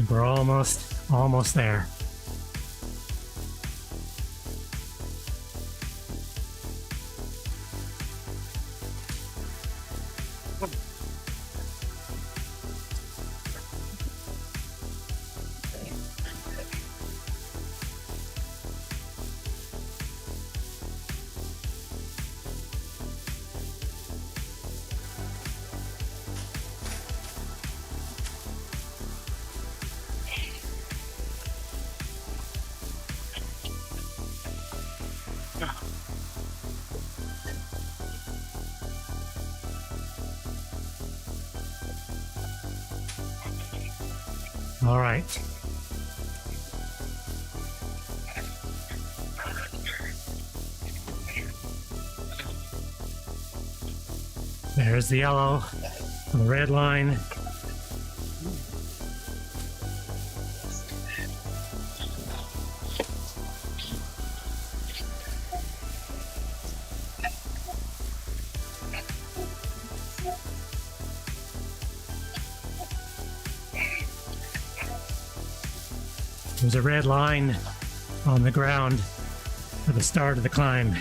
We're almost there. All right. There's the yellow, the red line. There's a red line on the ground for the start of the climb.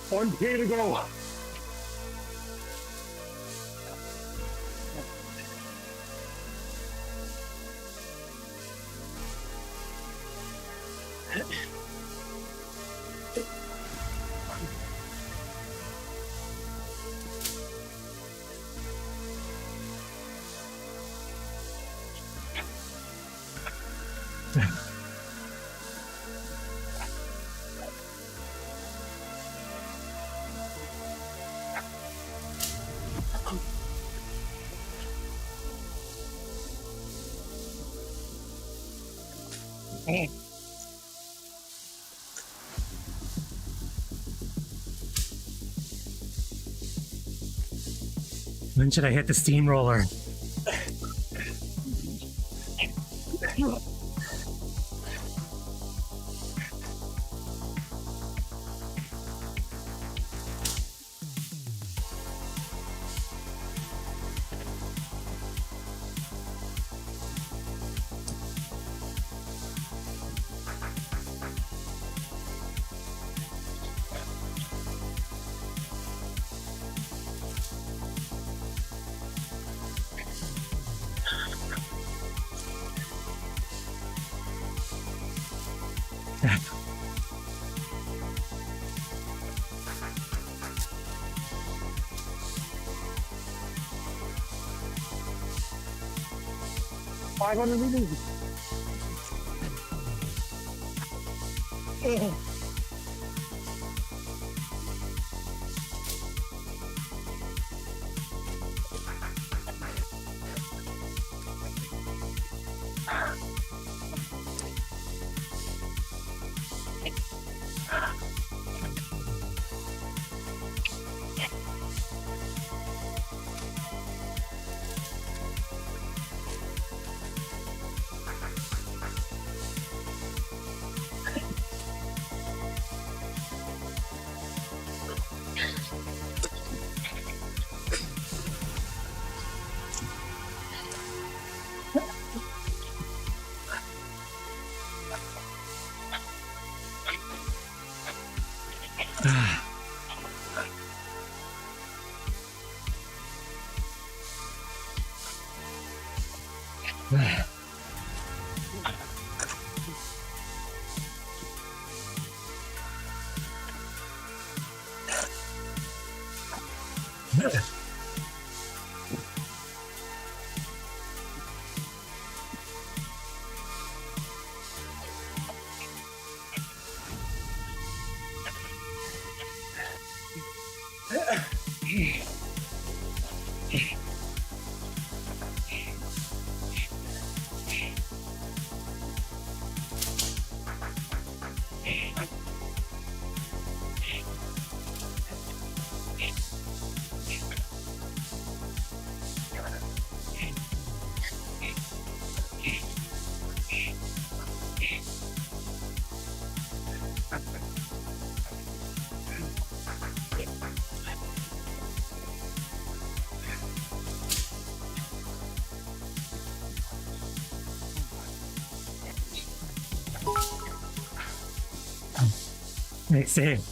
One K to go. When should I hit the steamroller? Makes sense.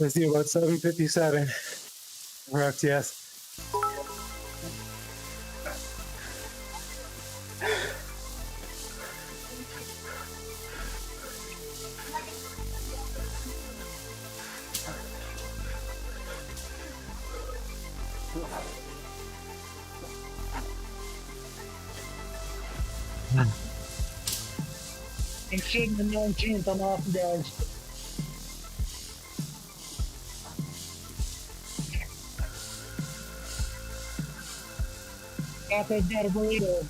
Let's see, about 757 for FTS. I'm shooting the 19th. I'm off, guys. I've got a burrito.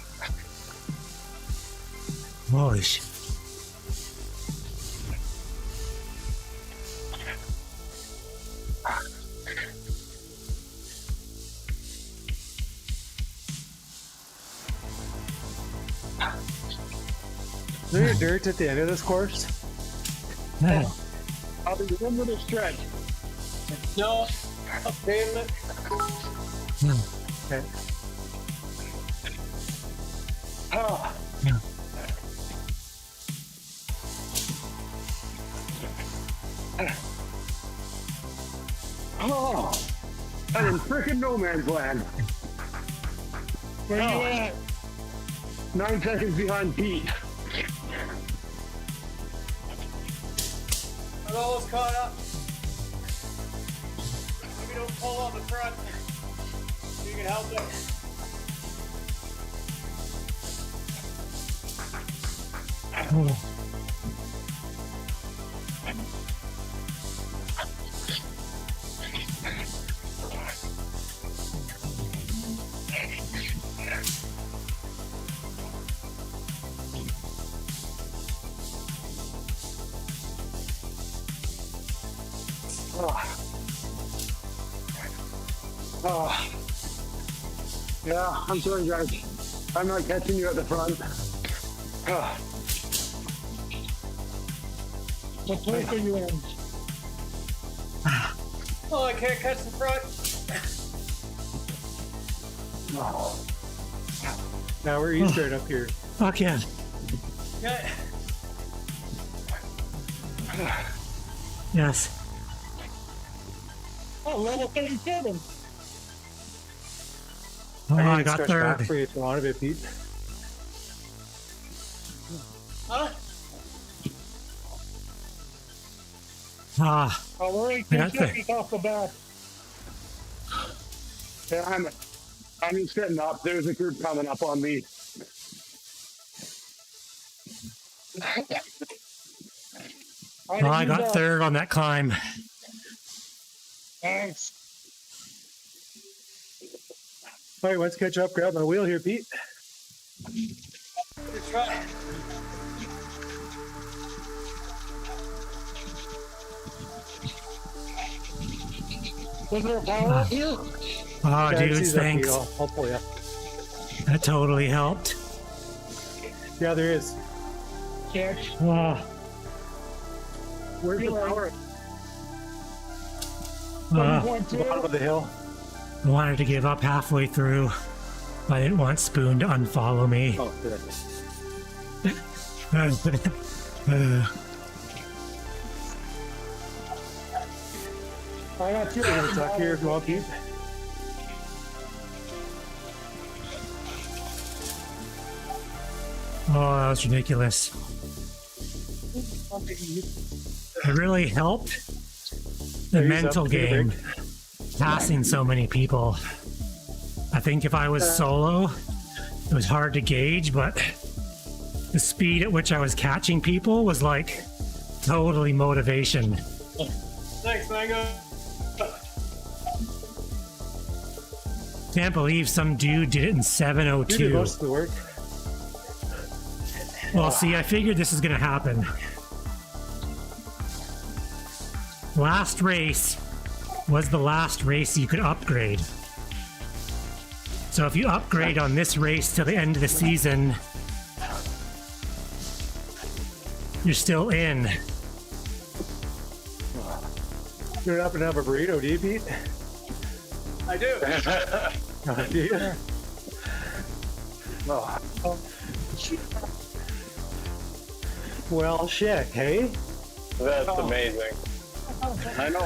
Holy shit. Is there dirt at the end of this course? I'll be remember the stretch. No, pavement. Okay. Ah. Yeah. Oh, I'm in frickin' no man's land. Where you at? 9 seconds behind Pete. I'm almost caught up. Maybe don't pull on the front. You can help it. Oh. Oh. Yeah, I'm sorry, guys. I'm not catching you at the front. Oh. What place are you in? Oh, I can't catch the front. Oh. Now we're eastern up here. Fuck yeah. Yeah. Yes. Oh, level 37. Oh, I can got stretch third. back for you if you want a bit, Pete. Huh? Ah, Oh, we're 18 Yeah, that's seconds off the back. Yeah, I'm just setting up. There's a group coming up on me. well, I got third on that climb. Thanks. All right, let's catch up. Grab my wheel here, Pete. Good try. Was there a power up here? Oh, Yeah, dude, it's easy up thanks. here. I'll pull you. That totally helped. Yeah, there is. Catch. Oh, Where's the power? uh, 7.2. Bottom of the hill. I wanted to give up halfway through. I didn't want Spoon to unfollow me. Oh, good. I got two of them here if you want, Pete. Oh, that was ridiculous. It really helped the mental game, passing so many people. I think if I was solo, it was hard to gauge, but the speed at which I was catching people was like totally motivation. Thanks, Mango. Can't believe some dude did it in You did 7:02. most of the work. Well, see, I figured this is going to happen. Last race was the last race you could upgrade. So if you upgrade on this race till the end of the season, you're still in. You don't happen to have a burrito, do you, Pete? I do. Do you? Well, shit, hey? That's amazing. I know.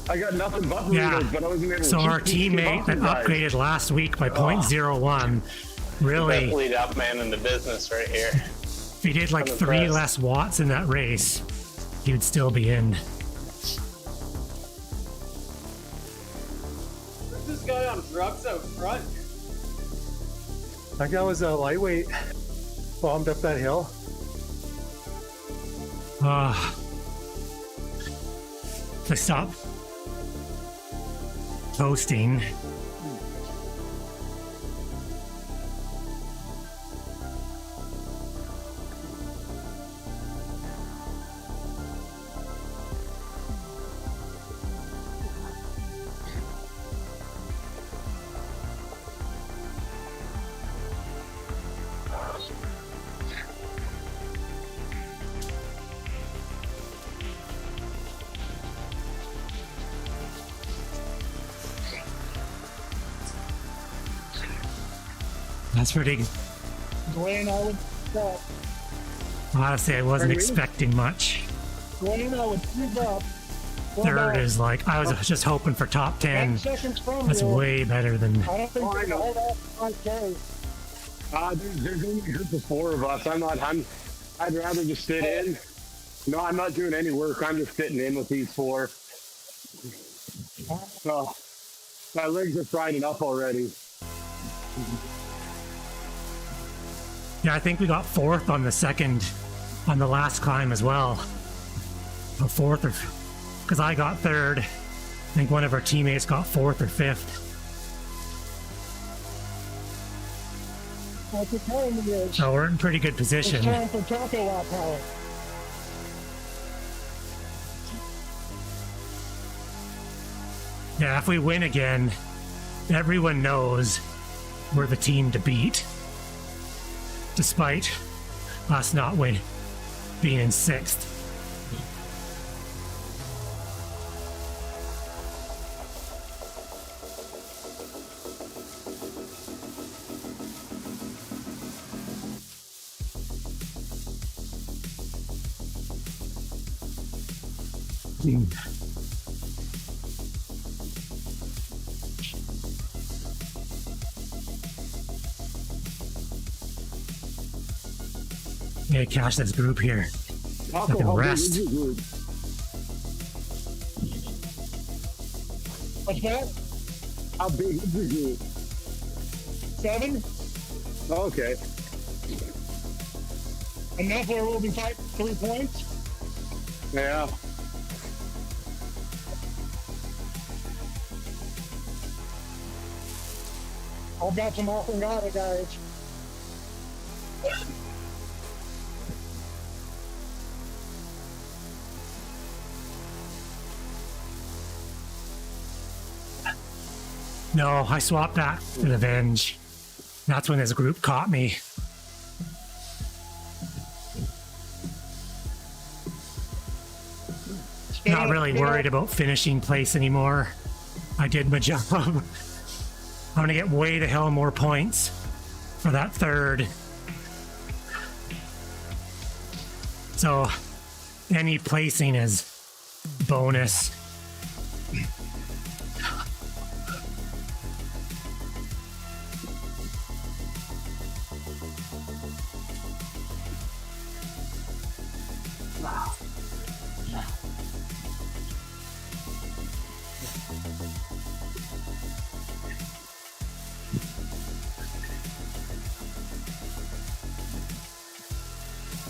I got nothing but Yeah. burritos, but I wasn't able to. So our keep teammate up that with guys. upgraded last week by 0.01, Best really, lead up man in the business right here. if he did like I'm 3 impressed. less watts in that race, he would still be in. Where's this guy on drugs out front? That guy was a lightweight. Bombed up that hill. To stop toasting. That's pretty good. Dwayne, I would stop. Honestly, I wasn't expecting much. Dwayne, I would keep up. Third is like, I was just hoping for top 10. 10 seconds from That's you. way better than. I don't think Oh, I they know. hold off 5K. There's only a group of 4 of us. I'd rather just sit in. No, I'm not doing any work. I'm just sitting in with these 4. So, my legs are fried enough already. Yeah, I think we got 4th on the last climb as well. A 4th or, because I got 3rd. I think one of our teammates got 4th or 5th. What the time it is? So we're in pretty good It's position. time for Taco Lot Power. Yeah, if we win again, everyone knows we're the team to beat. Despite us not being in 6th. Yeah, cash this group here. Taco, Like a how big rest. is your group? What's that? How big is your group? 7? Oh, okay. Enough where we'll be fighting 3 points? Yeah. I've got some awesome guys. No, I swapped that to the Venge. That's when this group caught me. Not really worried about finishing place anymore. I did my job. I'm gonna get way the hell more points for that third. So any placing is bonus.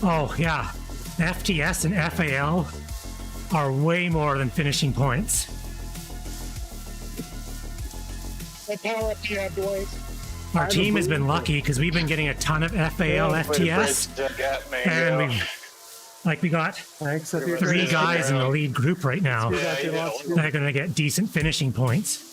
Oh, yeah. FTS and FAL are way more than finishing points. What power up do you have, Dwight? Our team has been lucky because we've been getting a ton of FAL, FTS, and we got Thanks. 3 guys in the lead group right now that are going to get decent finishing points.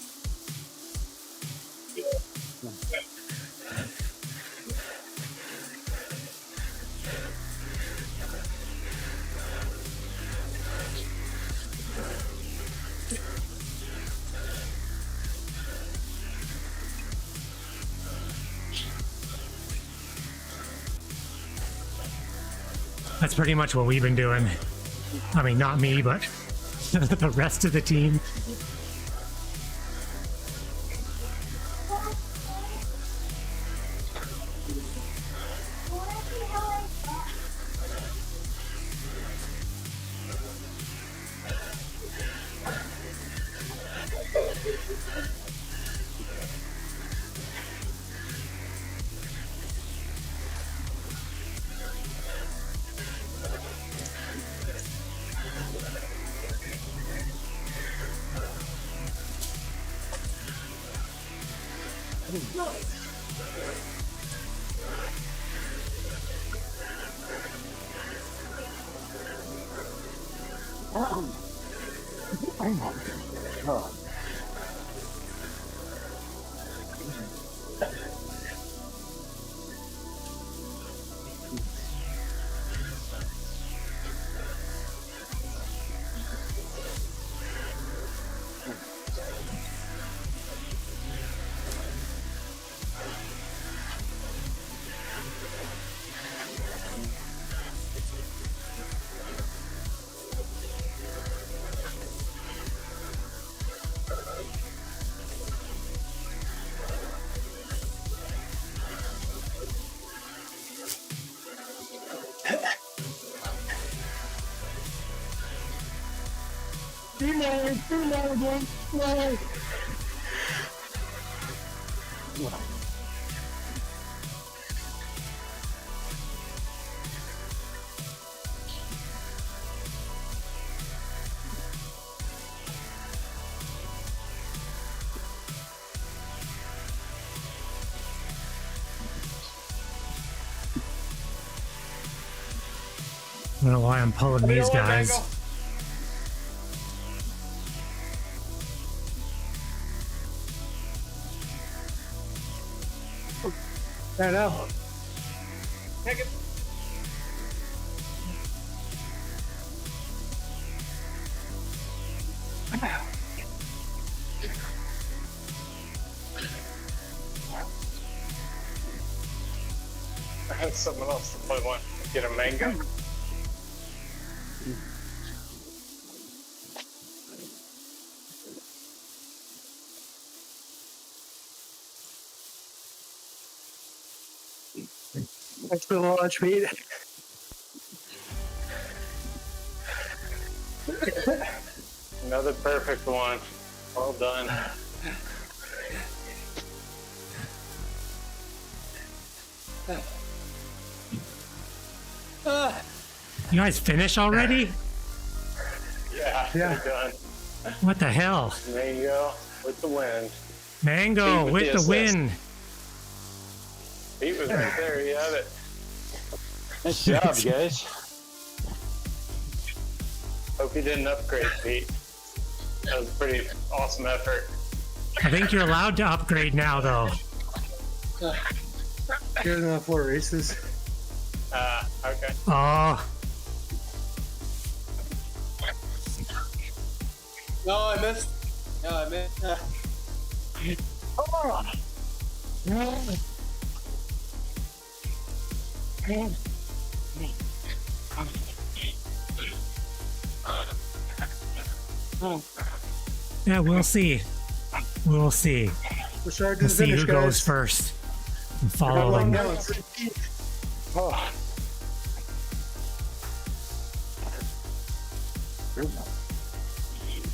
That's pretty much what we've been doing. I mean, not me, but the rest of the team. I don't know why I'm pulling these guys. I know. Take it. I had someone else to play one. Get a mango. Thanks for the launch, Pete. Another perfect one. Well done. You guys finish already? Yeah, Yeah. we're done. What the hell? Mango with the wind. Mango Pete with with the the win. Pete was right there. You have it. Nice job, guys. Hope you didn't upgrade, Pete. That was a pretty awesome effort. I think you're allowed to upgrade now, though. Good enough for races. Okay. Oh, No, I missed. Yeah, we'll see. We'll see. We're starting We'll to see finish, who guys. goes first. And Got follow long them. downs. Oh.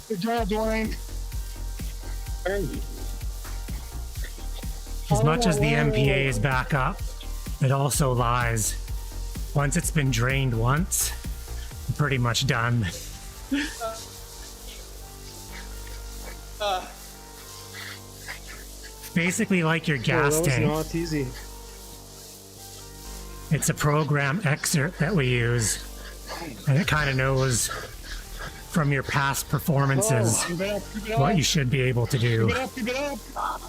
Good job, Dwayne. As much as the MPA is back up, it also lies. Once it's been drained once, you're pretty much done. Basically like your gas that was tank. not easy. It's a program excerpt that we use, and it kind of knows from your past performances Keep it up, keep it up. what you should be able to do. Keep it up, keep it up.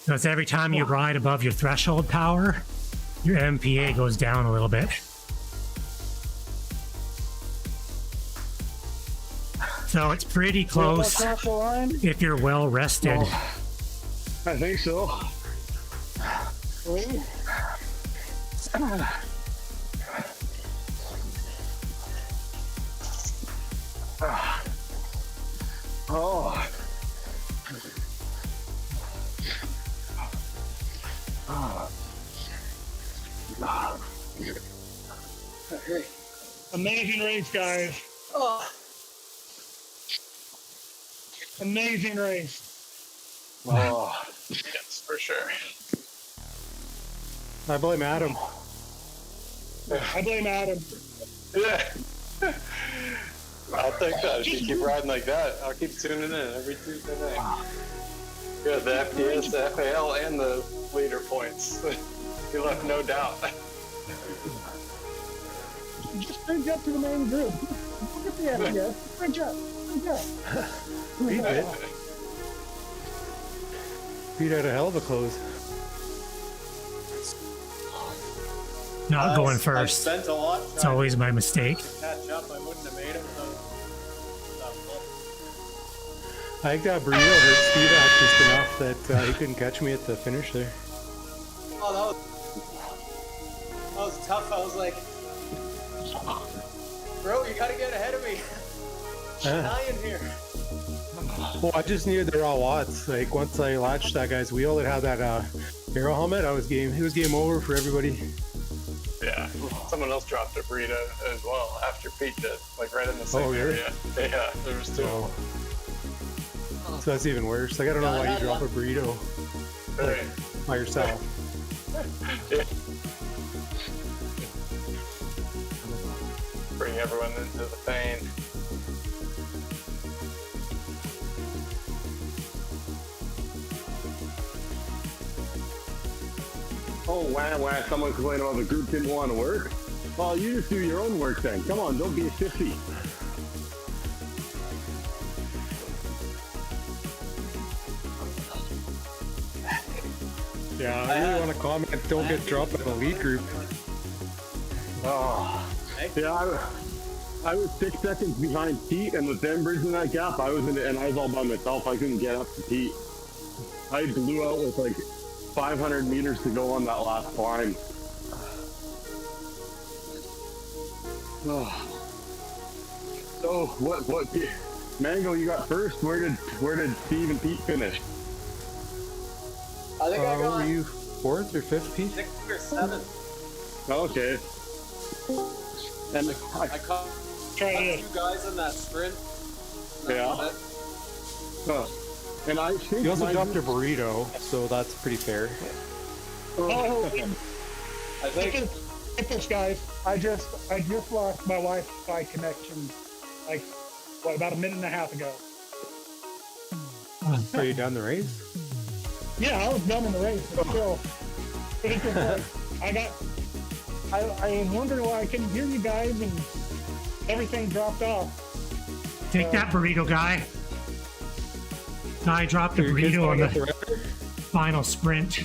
So it's every time you ride above your threshold power, your MPA goes down a little bit. So it's pretty close Across the line? if you're well rested. I think so. Oh. Amazing race, guys. Amazing race. Oh, yes, for sure. I blame Adam. I blame Adam. Yeah. I'll take that. If you keep riding like that, I'll keep tuning in every Tuesday night. You got the FPS, the FAL, and the leader points. You left no doubt. Just bring up to the main group. Get the FPS. Bring up. Bring up. Beat it. Beat out a hell of a close. Not going I first. spent a lot It's trying always my mistake. to catch up. I wouldn't have made it without that fault. I think that burrito hurt Spivak just enough that he couldn't catch me at the finish there. Oh, that was tough. I was like, bro, you gotta get ahead of me. I'm dying here. Well, I just knew they're all Watts. Like once I latched that guy's wheel, it had that aero helmet. I was game. It was game over for everybody. Yeah. Someone else dropped a burrito as well after Pete did, like right in the same Oh, really? area. Yeah, there was two. Oh. So that's even worse. Like I don't know why you drop a burrito Right. by yourself. Yeah. Bring everyone into the pain. Oh, wow. Someone complained about the group didn't want to work. Well, you just do your own work then. Come on, don't be a sissy. Yeah, I really want to comment. Don't get dropped by the lead group. Oh. Yeah, I was 6 seconds behind Pete, and with them bridging that gap, I was all by myself. I couldn't get up to Pete. I blew out with like 500 meters to go on that last climb. Oh. So what? Mango, you got first. Where did Steve and Pete finish? I think I got Were you 4th or 5th, Pete? 6th or 7th. Okay. And I caught two guys in that sprint. Yeah. And I think You also dropped a burrito, so that's pretty fair. Oh, I think get this, guys. I just lost my Wi-Fi connection, like, about a minute and a half ago. Are you done the race? Yeah, I was done in the race, but still, it was like, I was wondering why I couldn't hear you guys, and everything dropped off. Take that burrito, guy. I dropped a Your kids burrito on gonna get the the record? final sprint.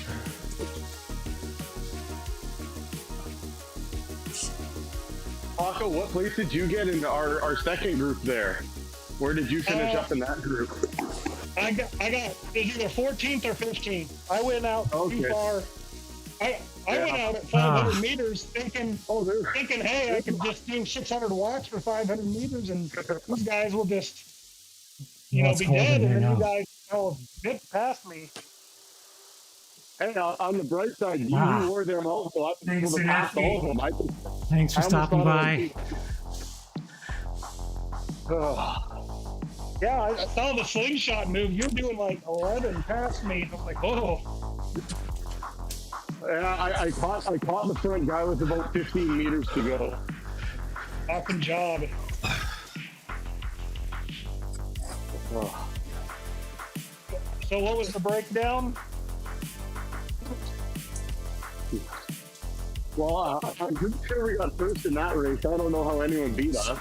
Taco, what place did you get in our second group there? Where did you finish up in that group? I got it's either 14th or 15th. I went out too far. I went out at 500 meters thinking, hey, I could just do 600 watts for 500 meters, and these guys will just, be dead, and then you guys zip past me. Hey, on the bright side, you wore them all, so I've been able to pass all of them. Thanks for stopping by. Yeah, I saw the slingshot move. You're doing like 11 past me. I was like, oh. And I caught the front guy with about 15 meters to go. Awesome job. So what was the breakdown? Well, I'm pretty sure we got first in that race. I don't know how anyone beat us.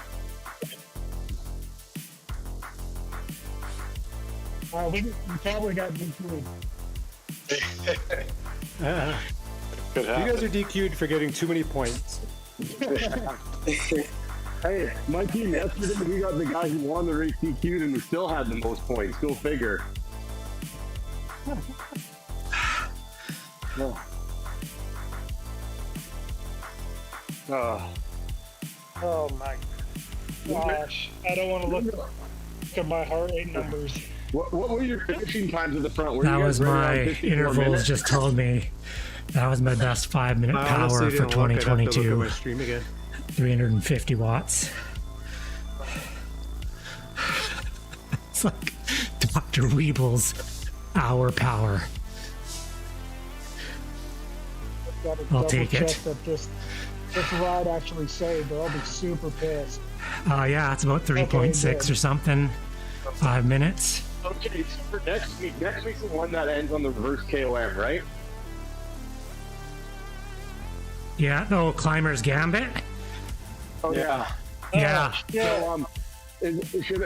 We probably got DQ'd. You guys are DQ'd for getting too many points. Hey, my team yesterday, we got the guy who won the race DQ'd and we still had the most points. Go figure. Oh my gosh. I don't want to look at my heart rate numbers. What were your finishing times at the front? That was my intervals just told me. That was my best 5-minute power for 2022. 350 watts. It's like Dr. Weeble's hour power. I'll take it. That this ride actually saved, or I'll be super pissed. Yeah, it's about 3.6 or something. 5 minutes. Okay, so for next week's the one that ends on the reverse KOM, right? Yeah, the old Climber's Gambit. Oh yeah. Yeah. So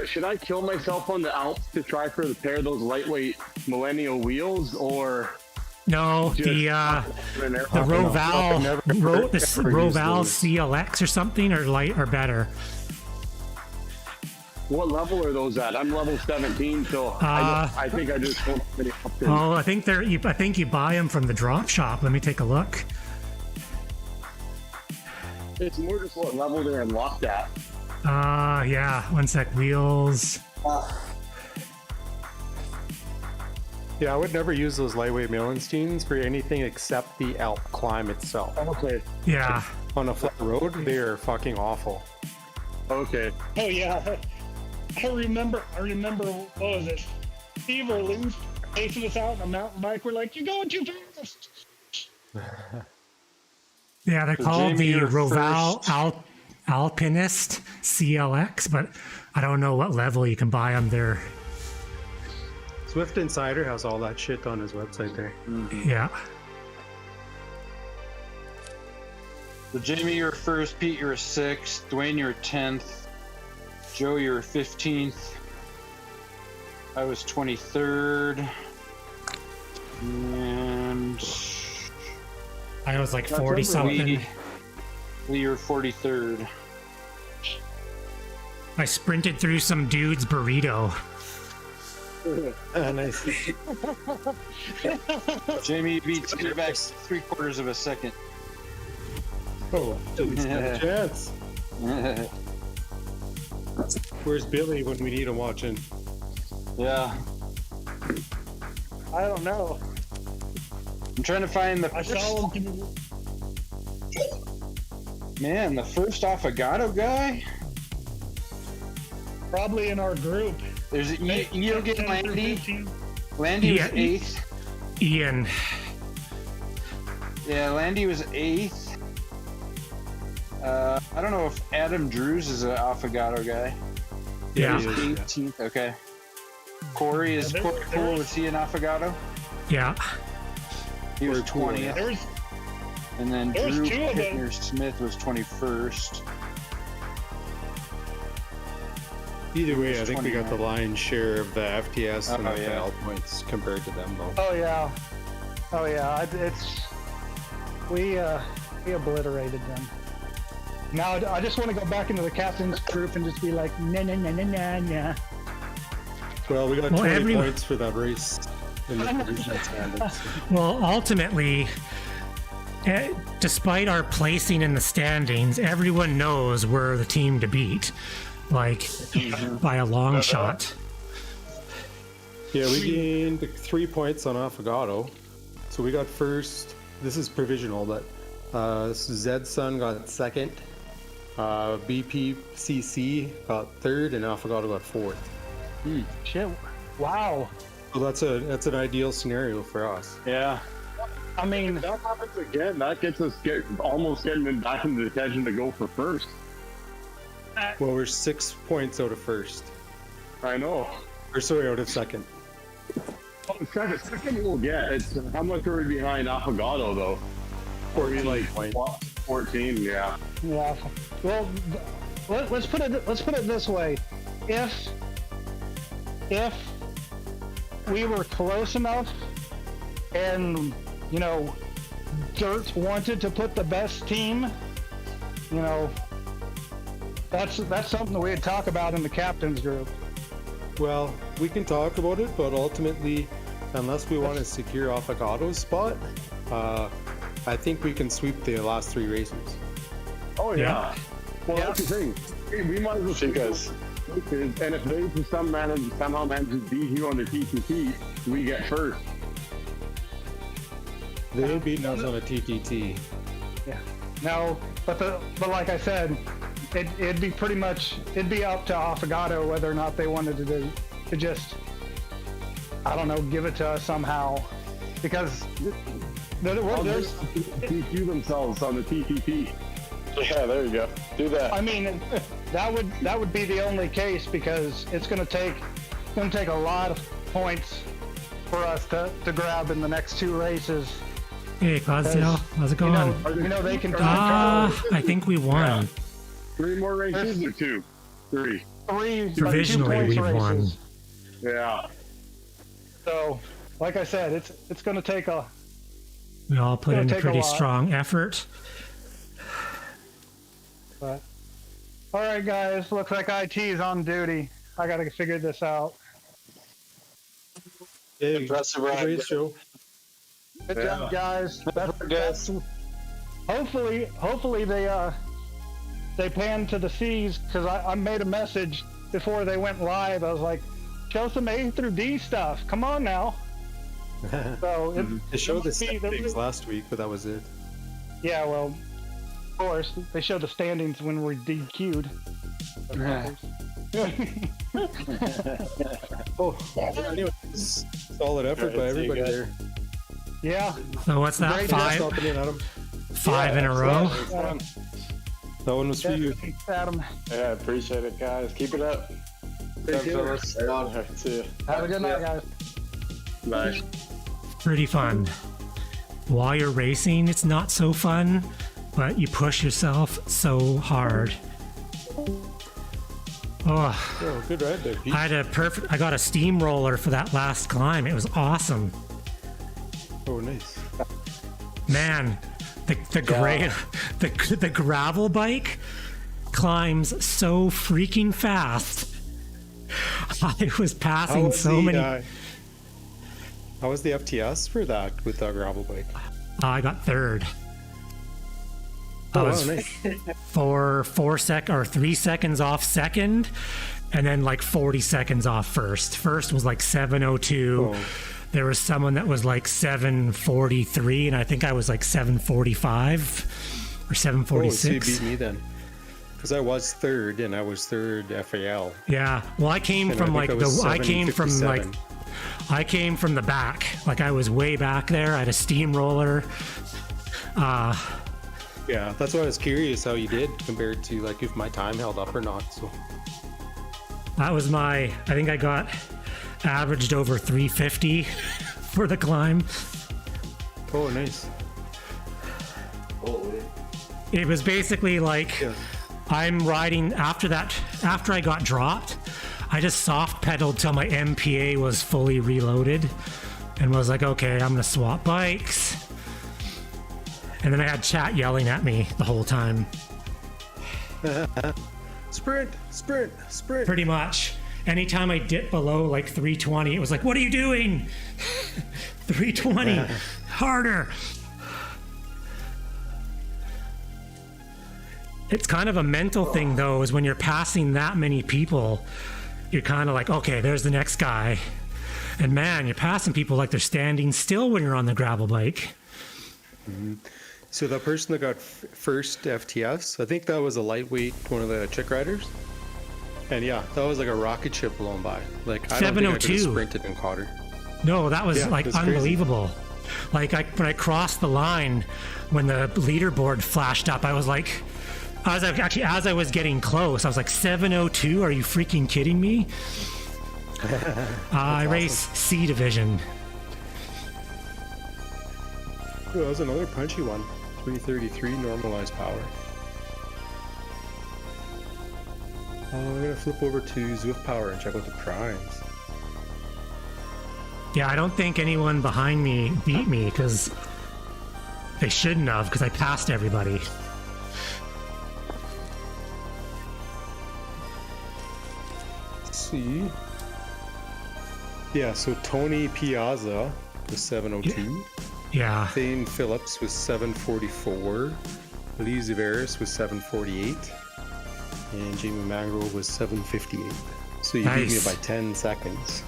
should I kill myself on the Alps to try for the pair of those lightweight Millennial wheels, or no, the Roval CLX or something, or light or better? What level are those at? I'm level 17, so I think I just won't many options. Oh, I think you buy them from the drop shop. Let me take a look. It's more just what level they're unlocked at. Yeah. One sec. Wheels. Yeah, I would never use those lightweight Millensteins for anything except the Alp climb itself. Okay. Yeah. On a flat road, they are fucking awful. Okay. Oh yeah. I remember. What was it? Steve or Lou chasing us out on a mountain bike. We're like, "You're going too fast." Yeah, they're called the Roval Alpinist CLX, but I don't know what level you can buy them. They're Swift Insider has all that shit on his website there. Yeah. So Jamie, you're first. Pete, you're 6th. Dwayne, you're 10th. Joe, you're 15th. I was 23rd. And I was like 40 something. Lee, you're 43rd. I sprinted through some dude's burrito. Nice. Jamie, you beat Spearback 3/4 of a second. Oh, he's got a chance. Where's Billy when we need him watching? Yeah. I don't know. I'm trying to find the I saw him. Man, the first Affogato guy? Probably in our group. There's Ian getting Landy. Landy was 8th. Ian. Yeah, Landy was 8th. I don't know if Adam Drews is an Affogato guy. Yeah. He's 18th. Okay. Corey is Corey cool. Was he an Affogato? Yeah. He was 20th. And then Drew Pittner Smith was 21st. Either way, I think we got the lion's share of the FTS and FL points compared to them, though. Oh yeah. We obliterated them. Now I just want to go back into the captain's group and just be like, nah, nah, nah, nah, nah, nah. Well, we got 20 points for that race in the provisional standings. Well, ultimately, despite our placing in the standings, everyone knows we're the team to beat, like by a long shot. Yeah, we gained 3 points on Affogato. So we got first. This is provisional, but Zed Sun got second. BPCC got third, and Affogato got fourth. Shit! Wow. So that's an ideal scenario for us. Yeah. I mean, If that happens again, that gets us almost getting them back into the contention to go for first. Well, we're 6 points out of first. I know. Or sorry, out of second. Oh, second we'll get. It's how much are we behind Affogato though? 14 like points. 14, yeah. yeah. Well, let's put it this way: if we were close enough, and Dirt wanted to put the best team, that's something that we'd talk about in the captain's group. Well, we can talk about it, but ultimately, unless we want to secure Affogato's spot, I think we can sweep the last 3 races. Oh yeah. Well, Yeah. that's the thing. We might as well see guys. And if they somehow manage to beat you on the TTT, we get first. They ain't beating us on a TTT. Yeah. No, but like I said, it'd be up to Affogato whether or not they wanted to just, I don't know, give it to us somehow, because there's TQ themselves on the TTT. Yeah, there you go. Do that. I mean, that would be the only case, because it's going to take a lot of points for us to grab in the next 2 races. Hey, Claudio, how's it going? They can. I think we won. 3 more races or 2? 3. 3 Provisionally, we've won. Yeah. So, like I said, it's going to take a. We all put in a pretty strong effort. But, all right, guys. Looks like IT is on duty. I got to figure this out. Hey, Impressive good ride, race, Joe. Good job, guys. Hopefully they panned to the C's, because I made a message before they went live. I was like, show some A through D stuff. Come on now. So They showed the standings last week, but that was it. Yeah, well, of course they showed the standings when we're DQ'd. Oh, anyway, solid effort by everybody there. Yeah. So what's that? Great. Stopping in, Adam. 5 in a row? That one was for you. Adam. Yeah, appreciate it, guys. Keep it up. Take care. See ya. Have a good night, guys. Bye. Pretty fun. While you're racing, it's not so fun, but you push yourself so hard. Oh, good ride there, Pete. I got a steamroller for that last climb. It was awesome. Oh, nice. Man, the gravel bike climbs so freaking fast. I was passing so many. How was the FTS for that with the gravel bike? I got third. Oh, I was wow, nice. 3 seconds off second, and then like 40 seconds off first. First was like 7:02. Oh. There was someone that was like 7:43, and I think I was like 7:45 or 7:46. Oh, so you beat me then. Because I was third, and I was third FAL. Yeah. Well, I came from like I came from the back. Like I was way back there. I had a steamroller. Yeah, that's why I was curious how you did compared to like if my time held up or not. So That was I think I got averaged over 350 for the climb. Oh, nice. It was basically like I'm riding after I got dropped. I just soft pedaled till my MPA was fully reloaded and was like, okay, I'm gonna swap bikes. And then I had chat yelling at me the whole time. Sprint, sprint, sprint. Pretty much. Anytime I dipped below like 320, it was like, what are you doing? 320, harder. It's kind of a mental thing though, is when you're passing that many people, you're kind of like, okay, there's the next guy. And man, you're passing people like they're standing still when you're on the gravel bike. Mm-hmm. So the person that got first FTS, I think that was a lightweight, one of the chick riders. And yeah, that was like a rocket ship blown by. Like I don't think I could have sprinted and caught her. No, that was like unbelievable. Crazy. Like when I crossed the line, when the leaderboard flashed up, I was like, as I was getting close, I was like, 7:02. Are you freaking kidding me? I race C division. Ooh, that was another punchy one. 333 normalized power. I'm gonna flip over to Zwift Power and check out the primes. Yeah, I don't think anyone behind me beat me because they shouldn't have, because I passed everybody. Let's see. Yeah, so Tony Piazza was 702. Yeah. Thane Phillips was 744. Lee Zaveris was 748. And Jamie Mangrove was 758. So you beat me by 10 seconds.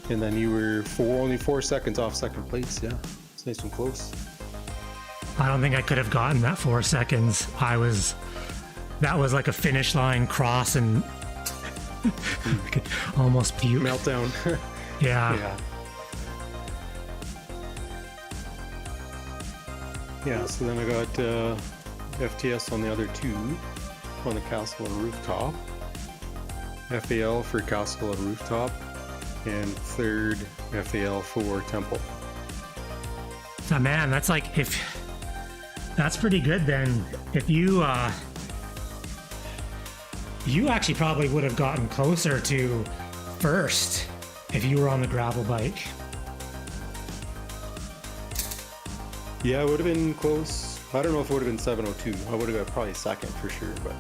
And then you were only 4 seconds off second place. Yeah, it's nice and close. I don't think I could have gotten that 4 seconds. That was like a finish line cross and I could almost puke. Meltdown. Yeah. Yeah, so then I got FTS on the other two, on the Castle and Rooftop. FAL for Castle and Rooftop, and third FAL for Temple. So man, that's like, that's pretty good then. If you actually probably would have gotten closer to first if you were on the gravel bike. Yeah, it would have been close. I don't know if it would have been 702. I would have got probably second for sure, but.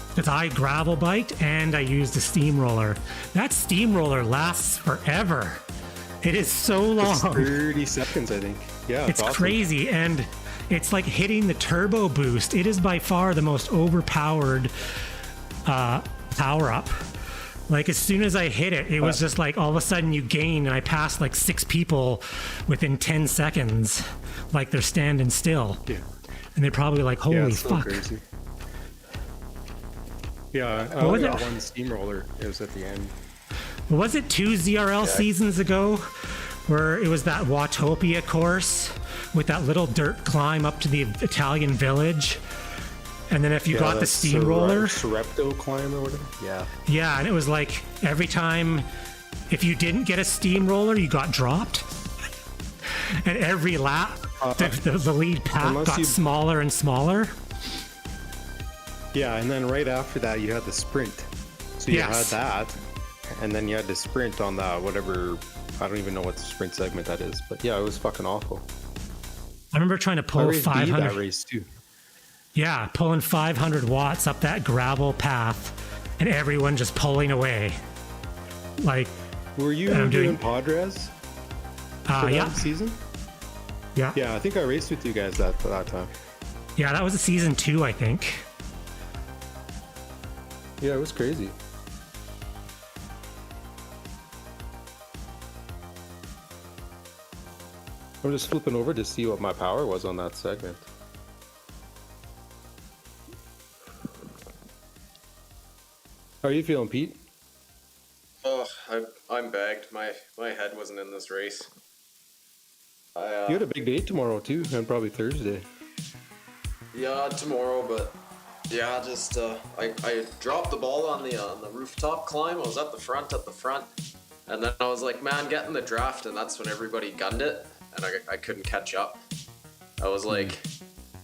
Because I gravel biked and I used a steamroller. That steamroller lasts forever. It is so long. It's 30 seconds, I think. Yeah, it's awesome. Crazy, and it's like hitting the turbo boost. It is by far the most overpowered power up. Like as soon as I hit it, it was just like all of a sudden you gain, and I passed like 6 people within 10 seconds. Like they're standing still. Yeah. And they're probably like, holy fuck. Crazy. Yeah, I only got one steamroller. It was at the end. Was it 2 ZRL seasons ago where it was that Watopia course with that little dirt climb up to the Italian village? And then if you got the steamroller... Sarepto climb or whatever? Yeah. Yeah, and it was like every time, if you didn't get a steamroller, you got dropped. And every lap, the lead path got smaller and smaller. Yeah, and then right after that, you had the sprint. So you had that, and then you had to sprint on that, whatever, I don't even know what the sprint segment that is. But yeah, it was fucking awful. I remember trying to pull 500... that race too. Yeah, pulling 500 watts up that gravel path, and everyone just pulling away. Like, were you doing Padres? Yeah. Season? Yeah. Yeah, I think I raced with you guys that time. Yeah, that was a season 2, I think. Yeah, it was crazy. I'm just flipping over to see what my power was on that segment. How are you feeling, Pete? Oh, I'm bagged. My head wasn't in this race. You had a big day tomorrow too, and probably Thursday. Yeah, tomorrow, but yeah, just I dropped the ball on the rooftop climb. I was at the front, and then I was like, man, get in the draft, and that's when everybody gunned it, and I couldn't catch up. I was like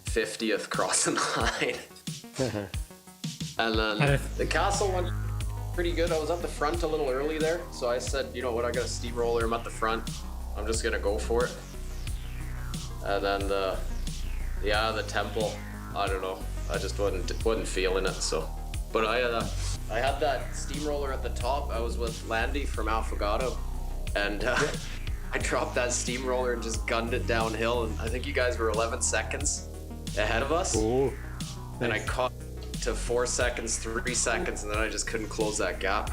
50th crossing the line. And then the castle went pretty good. I was at the front a little early there, so I said, you know what, I got a steamroller, I'm at the front, I'm just gonna go for it. And then the temple, I don't know. I just wasn't feeling it. So, but I had that steamroller at the top. I was with Landy from Affogato, and I dropped that steamroller and just gunned it downhill. And I think you guys were 11 seconds ahead of us. Oh, and I caught to 4 seconds, 3 seconds, and then I just couldn't close that gap.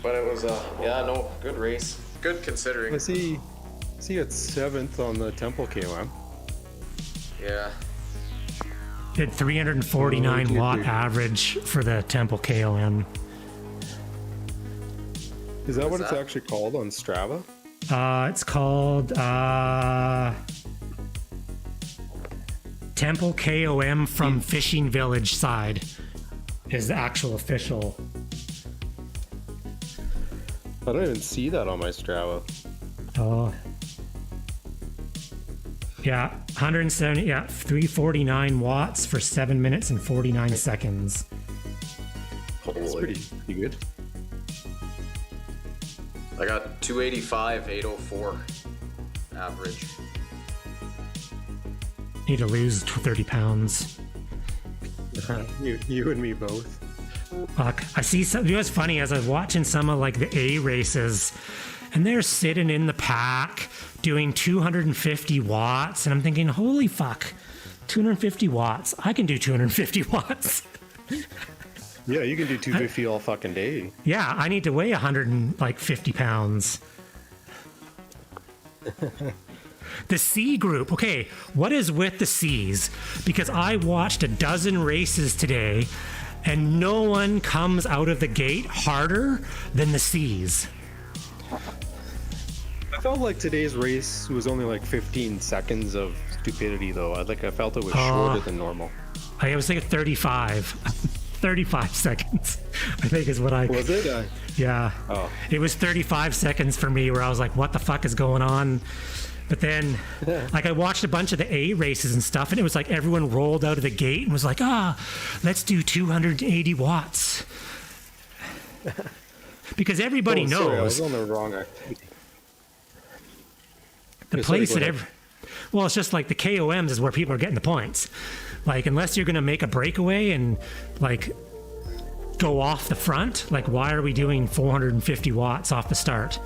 But it was good race. Good considering. I see it's 7th on the Temple KOM. Yeah. Did 349 watt average for the Temple KOM. Is that what it's actually called on Strava? It's called Temple KOM from Fishing Village side is the actual official. I don't even see that on my Strava. Oh. Yeah, 170, 349 watts for 7 minutes and 49 seconds. That's pretty good. I got 285, 804 average. Need to lose 30 pounds. You and me both. Fuck. I see some, you know what's funny, as I was watching some of like the A races, and they're sitting in the pack doing 250 watts, and I'm thinking, holy fuck, 250 watts. I can do 250 watts. Yeah, you can do 250 all fucking day. Yeah, I need to weigh 150 pounds. The C group. Okay, what is with the C's? Because I watched a dozen races today, and no one comes out of the gate harder than the C's. I felt like today's race was only like 15 seconds of stupidity, though. I felt it was shorter than normal. I was thinking 35. 35 seconds, I think is what I... Was it? Yeah. Oh. It was 35 seconds for me where I was like, what the fuck is going on? But then, like, I watched a bunch of the A races and stuff, and it was like everyone rolled out of the gate and was like, let's do 280 watts. Because everybody knows. Sorry, I was on the wrong activity. The place that well, it's just like the KOMs is where people are getting the points. Like, unless you're going to make a breakaway and, like, go off the front, like, why are we doing 450 watts off the start?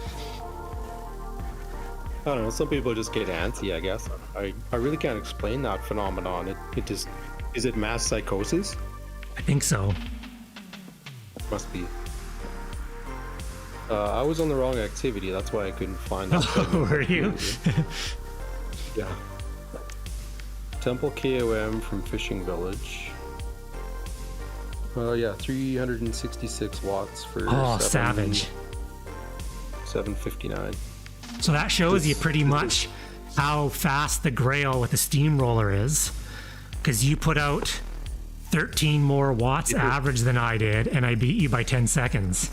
I don't know. Some people just get antsy, I guess. I really can't explain that phenomenon. It just... Is it mass psychosis? I think so. Must be. I was on the wrong activity. That's why I couldn't find that. Oh, were you? Yeah. Temple KOM from Fishing Village. Yeah, 366 watts for... savage. 759. So that shows you pretty much how fast the Grail with the steamroller is. Because you put out 13 more watts average than I did, and I beat you by 10 seconds.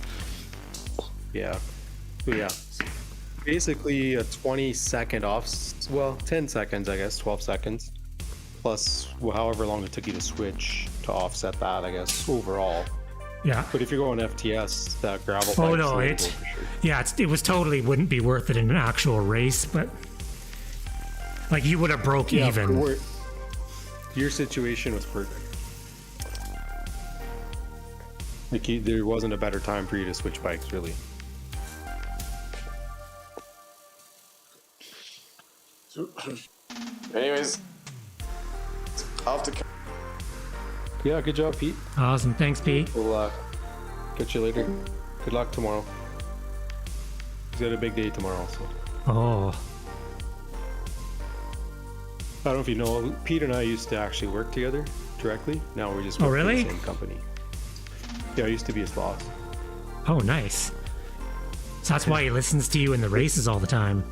Yeah. Yeah. Basically a 20-second off... Well, 10 seconds, I guess. 12 seconds. Plus however long it took you to switch to offset that, I guess, overall. Yeah. But if you're going FTS, that gravel bike... Oh, no, it was totally wouldn't be worth it in an actual race, but... Like, you would have broke even. Your situation was perfect. Like, there wasn't a better time for you to switch bikes, really. Anyways, off to... Yeah, good job, Pete. Awesome. Thanks, Pete. We'll catch you later. Good luck tomorrow. He's got a big day tomorrow, so. Oh. I don't know if you know, Pete and I used to actually work together directly. Now we're just working really? for the same company. Yeah, I used to be his boss. Oh, nice. So that's why he listens to you in the races all the time.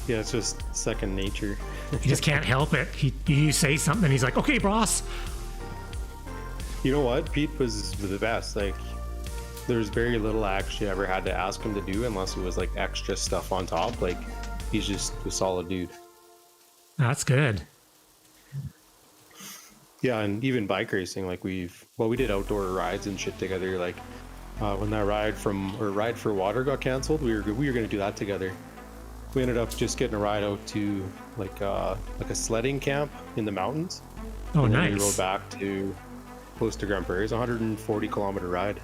Yeah, it's just second nature. He just can't help it. You say something, he's like, okay, boss. You know what? Pete was the best. Like, there's very little I actually ever had to ask him to do unless it was like extra stuff on top. Like, he's just a solid dude. That's good. Yeah, and even bike racing, like we did outdoor rides and shit together. Like, when that ride for water got canceled, we were gonna do that together. we ended up just getting a ride out to like a sledding camp in the mountains. Oh, and then nice. we rode back to close to Grand Prairie. It's a 140-kilometer ride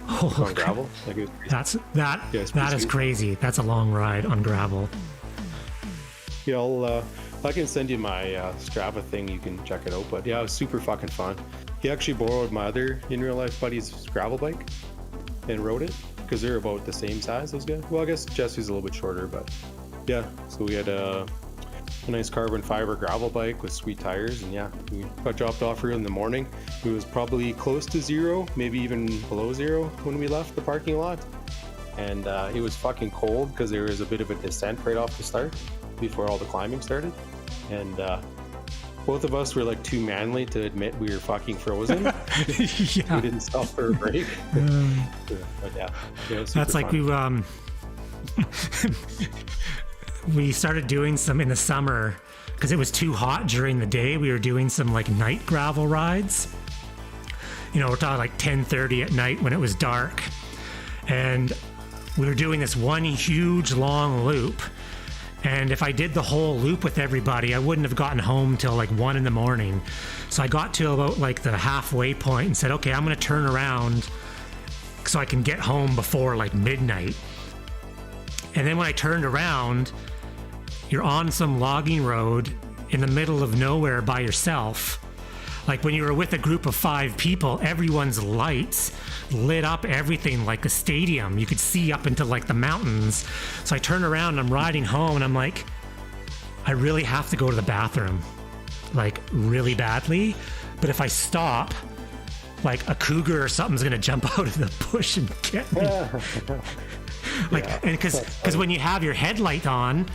Oh, on gravel. Like it was pretty, that is crazy. That's a long ride on gravel. yeah, I can send you my Strava thing. You can check it out. But yeah, it was super fucking fun. He actually borrowed my other in real life buddy's gravel bike and rode it because they're about the same size. Those guys. Well, I guess Jesse's a little bit shorter, but yeah. So we had a nice carbon fiber gravel bike with sweet tires, and yeah, we got dropped off here in the morning. It was probably close to zero, maybe even below zero when we left the parking lot, and it was fucking cold because there was a bit of a descent right off the start before all the climbing started, and both of us were like too manly to admit we were fucking frozen. Yeah. We didn't stop for a break. But yeah, it was That's super like fun. we started doing some in the summer because it was too hot during the day. We were doing some like night gravel rides. You know, we're talking like 10:30 at night when it was dark, and we were doing this one huge long loop. And if I did the whole loop with everybody, I wouldn't have gotten home till like 1 in the morning. So I got to about like the halfway point and said, okay, I'm going to turn around so I can get home before like midnight. And then when I turned around, you're on some logging road in the middle of nowhere by yourself. Like when you were with a group of 5 people, everyone's lights lit up everything like a stadium. You could see up into like the mountains. So I turn around and I'm riding home and I'm like, I really have to go to the bathroom, like really badly. But if I stop, like a cougar or something's gonna jump out of the bush and get me. Like, yeah, and because when you have your headlight on,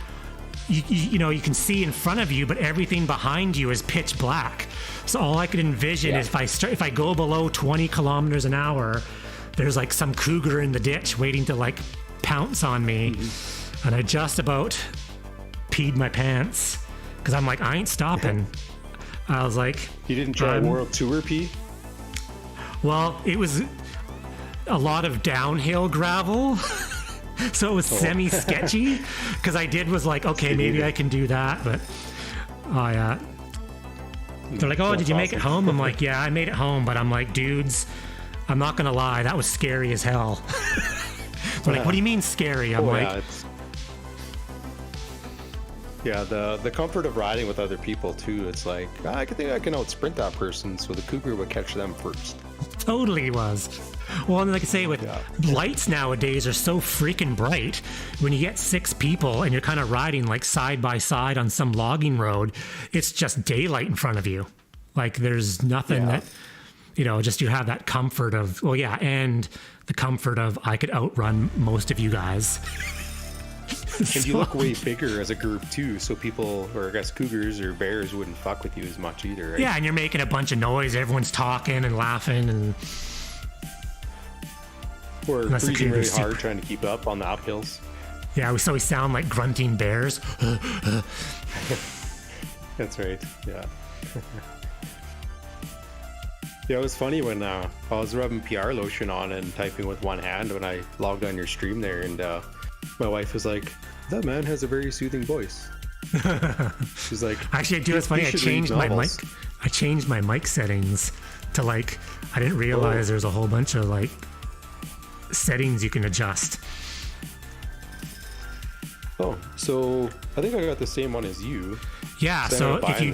you know, you can see in front of you, but everything behind you is pitch black. So all I could envision is if I go below 20 kilometers an hour, there's like some cougar in the ditch waiting to like pounce on me. Mm-hmm. And I just about peed my pants because I'm like, I ain't stopping. I was like, you didn't try World Tour pee? Well, it was a lot of downhill gravel. So it was semi-sketchy because I was like, okay, maybe I can do that, but they're like, oh, did you make it home? I'm like, yeah, I made it home, but I'm like, dudes, I'm not gonna lie, that was scary as hell. They're like, what do you mean scary? I'm like, the comfort of riding with other people too. It's like, I think I can outsprint that person, so the cougar would catch them first. Totally was. Well, and like I say, with lights nowadays are so freaking bright. When you get 6 people and you're kind of riding like side by side on some logging road, it's just daylight in front of you. Like there's nothing that, you know, just you have that comfort of, and the comfort of I could outrun most of you guys. And you look way bigger as a group too, so people, or I guess cougars or bears, wouldn't fuck with you as much either, right? Yeah, and you're making a bunch of noise. Everyone's talking and laughing and... Or breathing really hard trying to keep up on the uphills. Yeah, so we sound like grunting bears. That's right, yeah. Yeah, it was funny when I was rubbing PR lotion on and typing with one hand when I logged on your stream there, and my wife was like, that man has a very soothing voice. She's like, actually, dude, it's funny. I changed my mic settings to like, I didn't realize there's a whole bunch of like settings you can adjust. Oh, so I think I got the same one as you. Yeah, so if you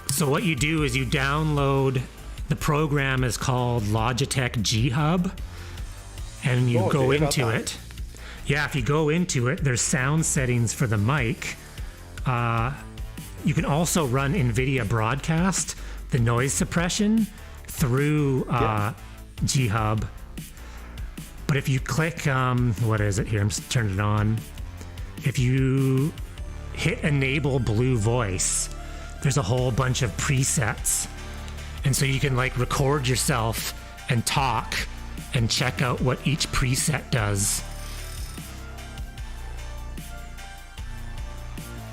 so what you do is you download, the program is called Logitech G Hub, and you go into it. Yeah, if you go into it, there's sound settings for the mic. You can also run NVIDIA Broadcast, the noise suppression, through G Hub. But if you click, what is it here? I'm just turning it on. If you hit enable blue voice, there's a whole bunch of presets. And so you can like record yourself and talk and check out what each preset does.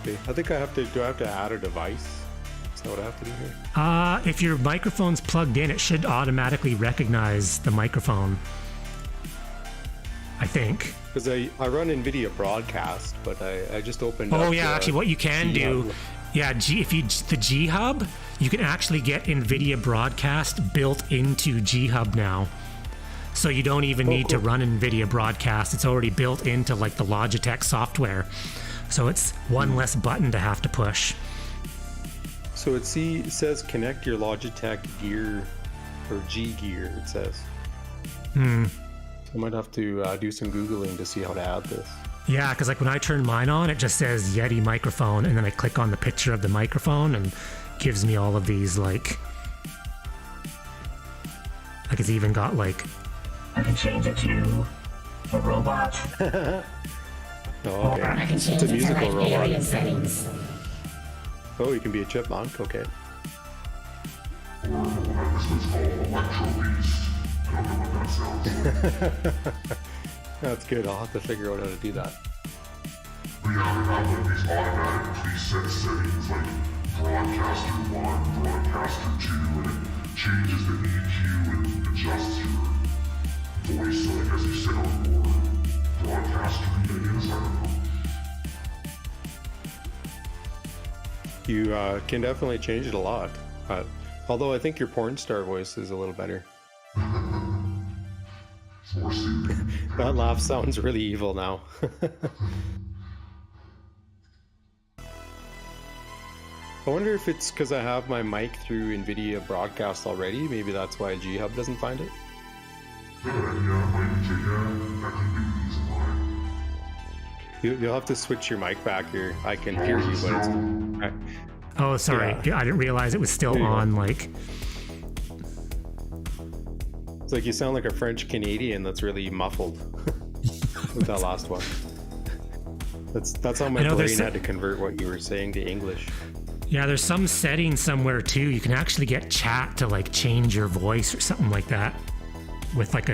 Okay. I think do I have to add a device? Is that what I have to do here? If your microphone's plugged in, it should automatically recognize the microphone. I think. Because I run NVIDIA Broadcast, but I just opened Oh up yeah, actually what you can do, yeah, the G Hub, you can actually get NVIDIA Broadcast built into G Hub now. So you don't even need to run NVIDIA Broadcast. It's already built into like the Logitech software. So it's one less button to have to push. So it says connect your Logitech gear, or G gear, it says. I might have to do some Googling to see how to add this. Yeah, because like when I turn mine on, it just says Yeti microphone, and then I click on the picture of the microphone and gives me all of these like it's even got like, I can change it to a robot. Oh, okay. I can change it's a it musical to like robot. alien settings. Oh, you can be a chipmunk, okay. That's good, I'll have to figure out how to do that. We have these automatic preset settings like broadcaster 1, broadcaster 2, and it changes the EQ and adjusts your voice, so like as you sit on board, broadcaster inside of them. You can definitely change it a lot. Although I think your porn star voice is a little better. That laugh sounds really evil now. I wonder if it's because I have my mic through NVIDIA Broadcast already. Maybe that's why G Hub doesn't find it. You'll have to switch your mic back here. I can hear you, but it's... Oh, sorry. Yeah. I didn't realize it was still on, like... It's like you sound like a French Canadian that's really muffled with that last one. That's how my brain had to convert what you were saying to English. Yeah, there's some setting somewhere too. You can actually get chat to like change your voice or something like that with like a